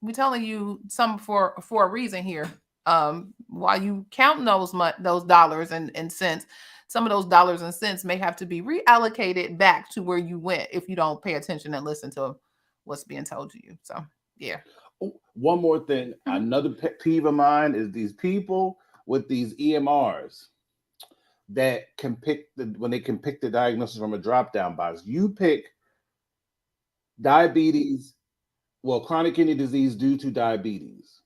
We're telling you some for a reason here. While you count those dollars and cents, some of those dollars and cents may have to be reallocated back to where you went if you don't pay attention and listen to what's being told to you. So, yeah. One more thing. Another pet peeve of mine is these people with these EMRs that can pick when they can pick the diagnosis from a drop-down box. You pick diabetes, chronic kidney disease due to diabetes.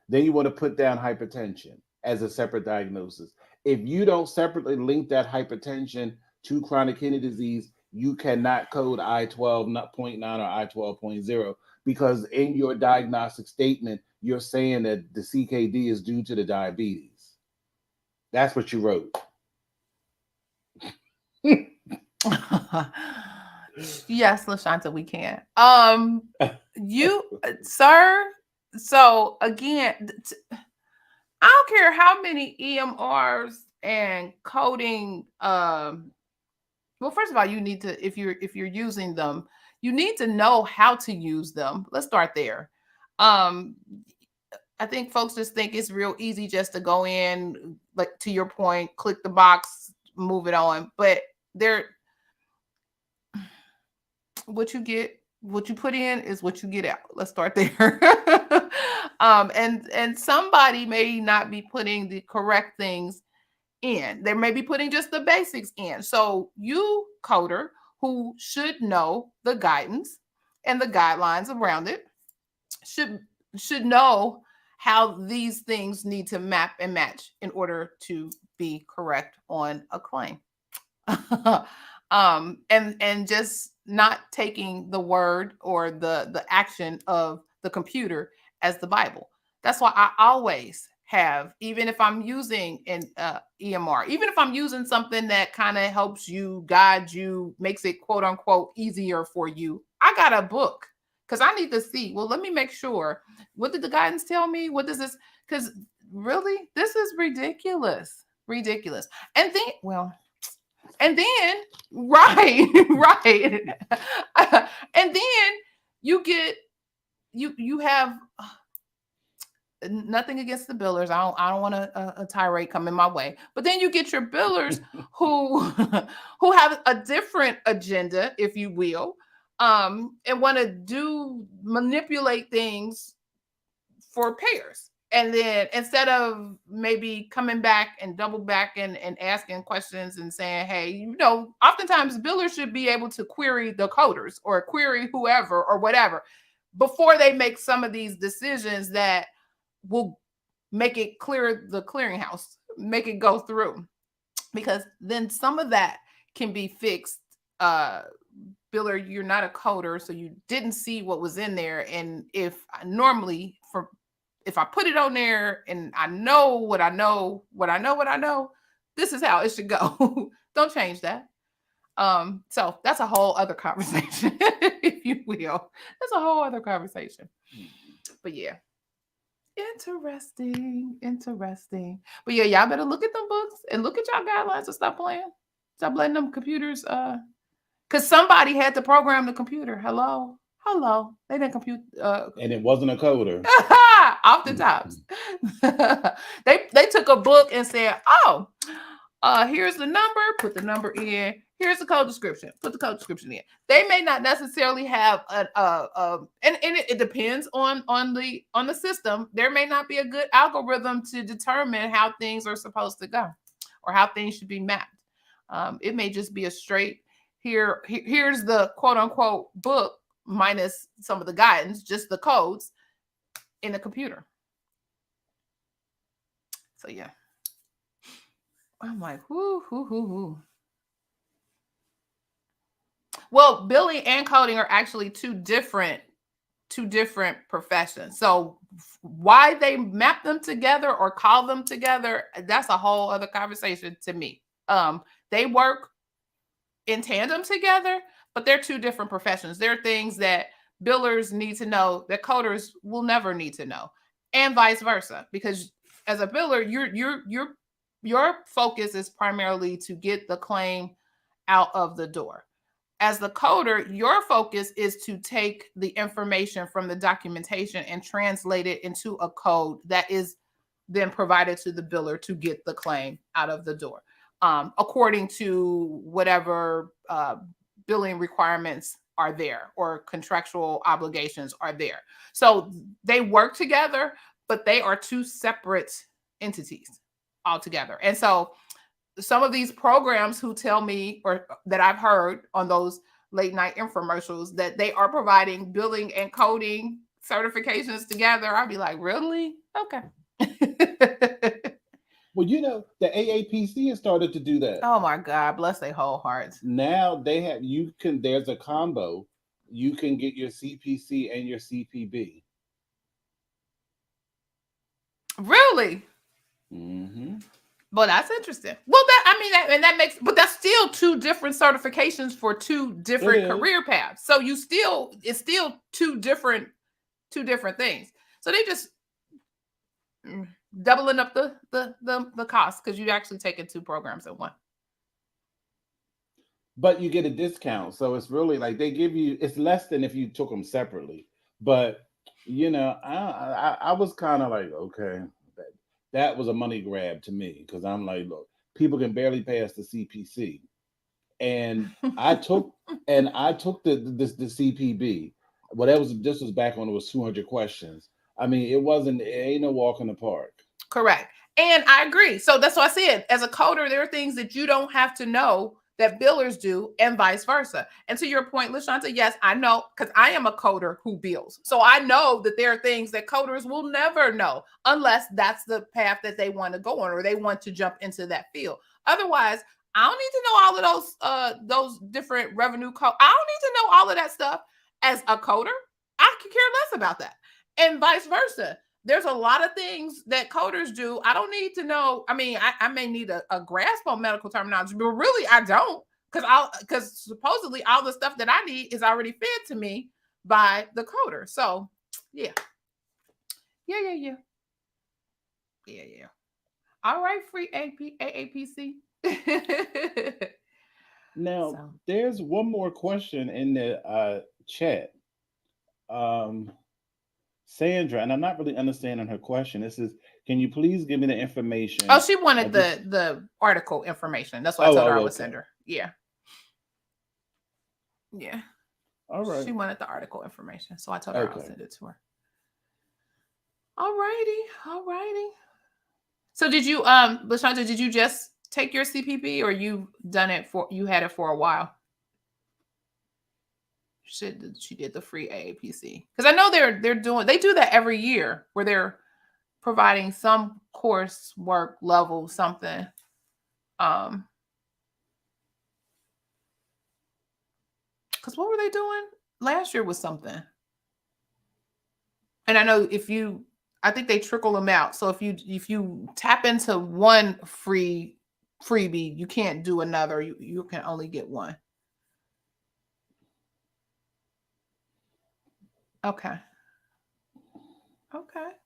Then you want to put down hypertension as a separate diagnosis. If you don't separately link that hypertension to chronic kidney disease, you cannot code I-12.9 or I-12.0 because in your diagnostic statement, you're saying that the CKD is due to the diabetes. That's what you wrote. Yes, LaShanta, we can. You, sir. So again, I don't care how many EMRs and coding. Well, first of all, you need to, if you're using them, you need to know how to use them. Let's start there. I think folks just think it's real easy just to go in, like to your point, click the box, move it on. But what you get, what you put in is what you get out. Let's start there. And somebody may not be putting the correct things in. They may be putting just the basics in. So you, coder, who should know the guidance and the guidelines around it, should know how these things need to map and match in order to be correct on a claim. And just not taking the word or the action of the computer as the Bible. That's why I always have, even if I'm using an EMR, even if I'm using something that kind of helps you, guide you, makes it quote unquote easier for you, I got a book because I need to see, well, let me make sure, what did the guidance tell me? What does this, because really, this is ridiculous. And then, right. And then you have nothing against the billers. I don't want a tirade coming my way. But then you get your billers who have a different agenda, if you will, and want to manipulate things for payers. And then instead of maybe coming back and double back and asking questions and saying, hey, oftentimes billers should be able to query the coders or query whoever or whatever before they make some of these decisions that will make it clear the clearinghouse, make it go through. Because then some of that can be fixed. Biller, you're not a coder, so you didn't see what was in there. And if I put it on there and I know what I know, this is how it should go. Don't change that. So that's a whole other conversation, if you will. That's a whole other conversation. But yeah. Interesting. But yeah, y'all better look at them books and look at y'all guidelines and stop playing. Stop letting them computers, because somebody had to program the computer. Hello. They didn't compute. And it wasn't a coder. Oftentimes. They took a book and said, oh, here's the number, put the number in. Here's the code description, put the code description in. They may not necessarily have and it depends on the system. There may not be a good algorithm to determine how things are supposed to go or how things should be mapped. It may just be a straight here's the quote unquote book minus some of the guidance, just the codes in the computer. So yeah. I'm like, whoo. Well, billing and coding are actually two different professions. So why they map them together or call them together, that's a whole other conversation to me. They work in tandem together, but they're two different professions. There are things that billers need to know that coders will never need to know, and vice versa. Because as a biller, your focus is primarily to get the claim out of the door. As the coder, your focus is to take the information from the documentation and translate it into a code that is then provided to the biller to get the claim out of the door, according to whatever billing requirements are there or contractual obligations are there. So they work together, but they are two separate entities altogether. And so some of these programs who tell me, or that I've heard on those late night infomercials, that they are providing billing and coding certifications together, I'll be like, really? Okay. Well, you know, the AAPC has started to do that. Oh my God, bless their whole hearts. Now they have, there's a combo. You can get your CPC and your CPB. Really? Mm-hmm. Well, that's interesting. Well, that makes, but that's still two different certifications for two different career paths. So it's still two different things. So they just doubling up the cost because you actually taking two programs at one. But you get a discount, so it's really like they give you. It's less than if you took them separately. But you know, I was kind of like, okay, that was a money grab to me because I'm like, look, people can barely pass the CPC, and I took the CPB. Well, this was back when it was 200 questions. I mean, it ain't no walk in the park. Correct. And I agree. So that's what I said. As a coder, there are things that you don't have to know that billers do, and vice versa. And to your point, LaShanta, yes, I know, because I am a coder who bills. So I know that there are things that coders will never know unless that's the path that they want to go on or they want to jump into that field. Otherwise, I don't need to know all of those different revenue codes. I don't need to know all of that stuff. As a coder, I can care less about that. And vice versa. There's a lot of things that coders do. I don't need to know. I mean, I may need a grasp on medical terminology, but really I don't, because supposedly all the stuff that I need is already fed to me by the coder. So yeah. All right, free AAPC. Now, there's one more question in the chat. Sandra, and I'm not really understanding her question. This is, can you please give me the information? Oh, she wanted the article information. That's why I told her I would send her. Yeah. All right. She wanted the article information, so I told her I'll send it to her. All righty. So did you, LaShanta, did you just take your CPB or you had it for a while? She did the free AAPC, because I know they do that every year where they're providing some coursework level something. Because what were they doing last year was something, and I know I think they trickle them out. So if you tap into one freebie, you can't do another. You can only get one. Okay.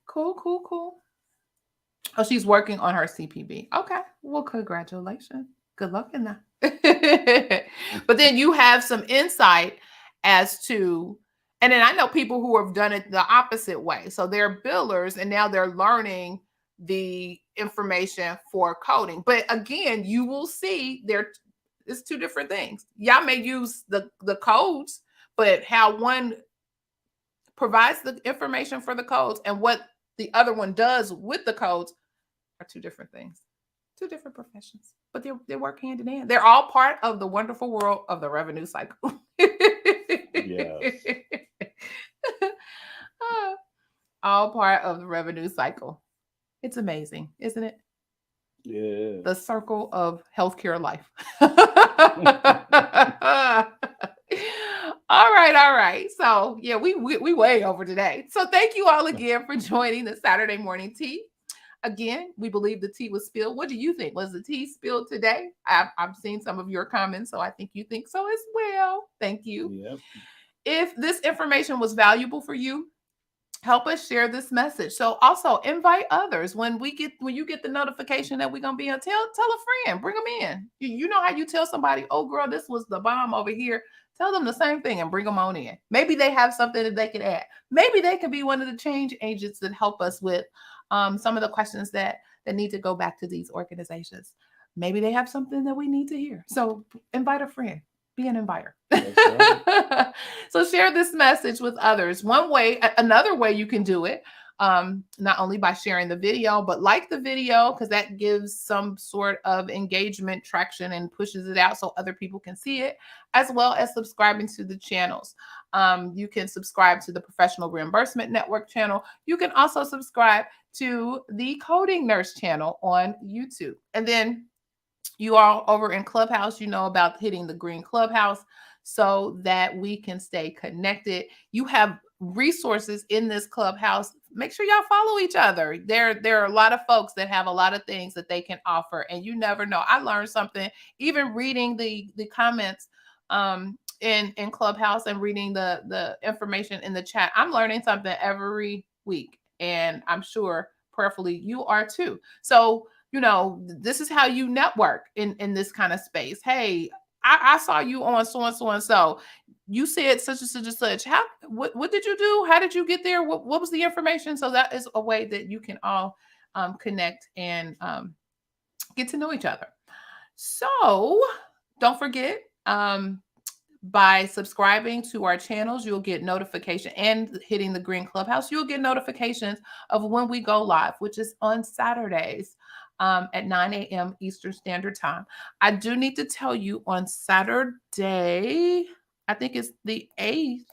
Cool. Oh, she's working on her CPB. Okay. Well, congratulations. Good luck in that. But then you have some insight as to, and then I know people who have done it the opposite way. So they're billers and now they're learning the information for coding. But again, you will see it's two different things. Y'all may use the codes, but how one provides the information for the codes and what the other one does with the codes are two different things, two different professions, but they work hand in hand. They're all part of the wonderful world of the revenue cycle. Yes. All part of the revenue cycle. It's amazing, isn't it? Yeah. The circle of healthcare life. All right. So yeah, we way over today. So thank you all again for joining the Saturday morning tea. Again, we believe the tea was spilled. What do you think? Was the tea spilled today? I've seen some of your comments, so I think you think so as well. Thank you. Yep. If this information was valuable for you, help us share this message. So also invite others. When you get the notification that we're gonna be on, tell a friend, bring them in. You know how you tell somebody, oh girl, this was the bomb over here. Tell them the same thing and bring them on in. Maybe they have something that they can add. Maybe they could be one of the change agents that help us with some of the questions that need to go back to these organizations. Maybe they have something that we need to hear. So invite a friend. Be an inviter. Right. So share this message with others. Another way you can do it, not only by sharing the video, but like the video, because that gives some sort of engagement, traction, and pushes it out so other people can see it, as well as subscribing to the channels. You can subscribe to the Professional Reimbursement Network channel. You can also subscribe to the Coding Nurse channel on YouTube. And then you all over in Clubhouse, you know about hitting the green Clubhouse so that we can stay connected. You have resources in this Clubhouse. Make sure y'all follow each other. There are a lot of folks that have a lot of things that they can offer, and you never know. I learned something even reading the comments in Clubhouse and reading the information in the chat. I'm learning something every week, and I'm sure prayerfully you are too. So this is how you network in this kind of space. Hey, I saw you on so and so. You said such and such and such. What did you do? How did you get there? What was the information? So that is a way that you can all connect and get to know each other. So don't forget, by subscribing to our channels, you'll get notification, and hitting the green Clubhouse, you'll get notifications of when we go live, which is on Saturdays at 9 a.m. Eastern Standard Time. I do need to tell you, on Saturday, I think it's the 8th.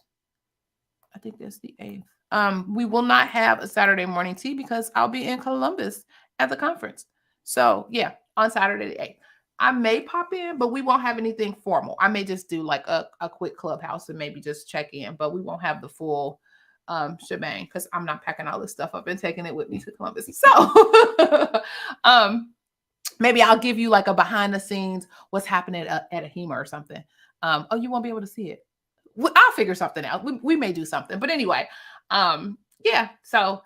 I think that's the 8th. We will not have a Saturday morning tea because I'll be in Columbus at the conference. So yeah, on Saturday the 8th. I may pop in, but we won't have anything formal. I may just do like a quick Clubhouse and maybe just check in, but we won't have the full shebang because I'm not packing all this stuff up and taking it with me to Columbus. So maybe I'll give you like a behind the scenes, what's happening at a HEMA or something. Oh, you won't be able to see it. I'll figure something out. We may do something, but anyway, yeah. So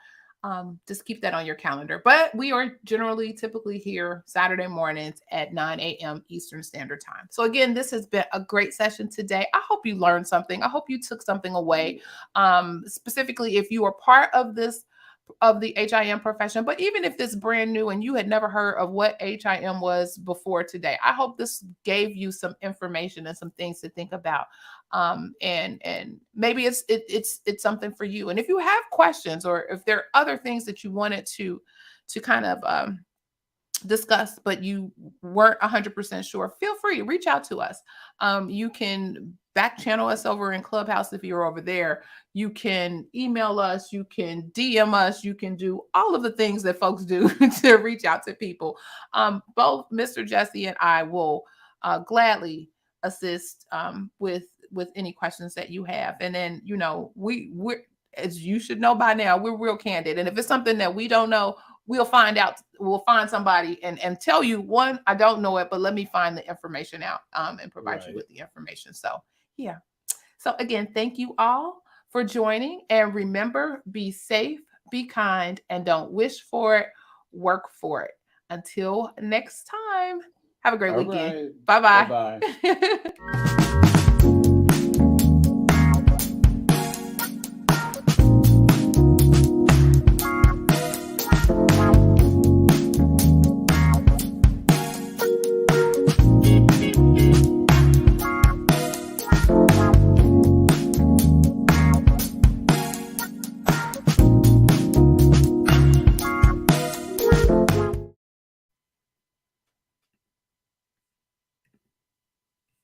just keep that on your calendar. But we are typically here Saturday mornings at 9 a.m. Eastern Standard Time. So again, this has been a great session today. I hope you learned something. I hope you took something away. Specifically, if you are part of the HIM profession, but even if this brand new and you had never heard of what HIM was before today, I hope this gave you some information and some things to think about. And maybe it's something for you. And if you have questions, or if there are other things that you wanted to kind of discuss, but you weren't 100% sure, feel free to reach out to us. You can back channel us over in Clubhouse if you're over there. You can email us, you can DM us, you can do all of the things that folks do to reach out to people. Both Mr. Jesse and I will gladly assist with any questions that you have. And then, we're, as you should know by now, we're real candid. And if it's something that we don't know, we'll find out. We'll find somebody and tell you, one, I don't know it, but let me find the information out and provide you with the information. So yeah. So again, thank you all for joining. And remember, be safe, be kind, and don't wish for it, work for it. Until next time, have a great weekend. Right. Bye-bye. Bye-bye.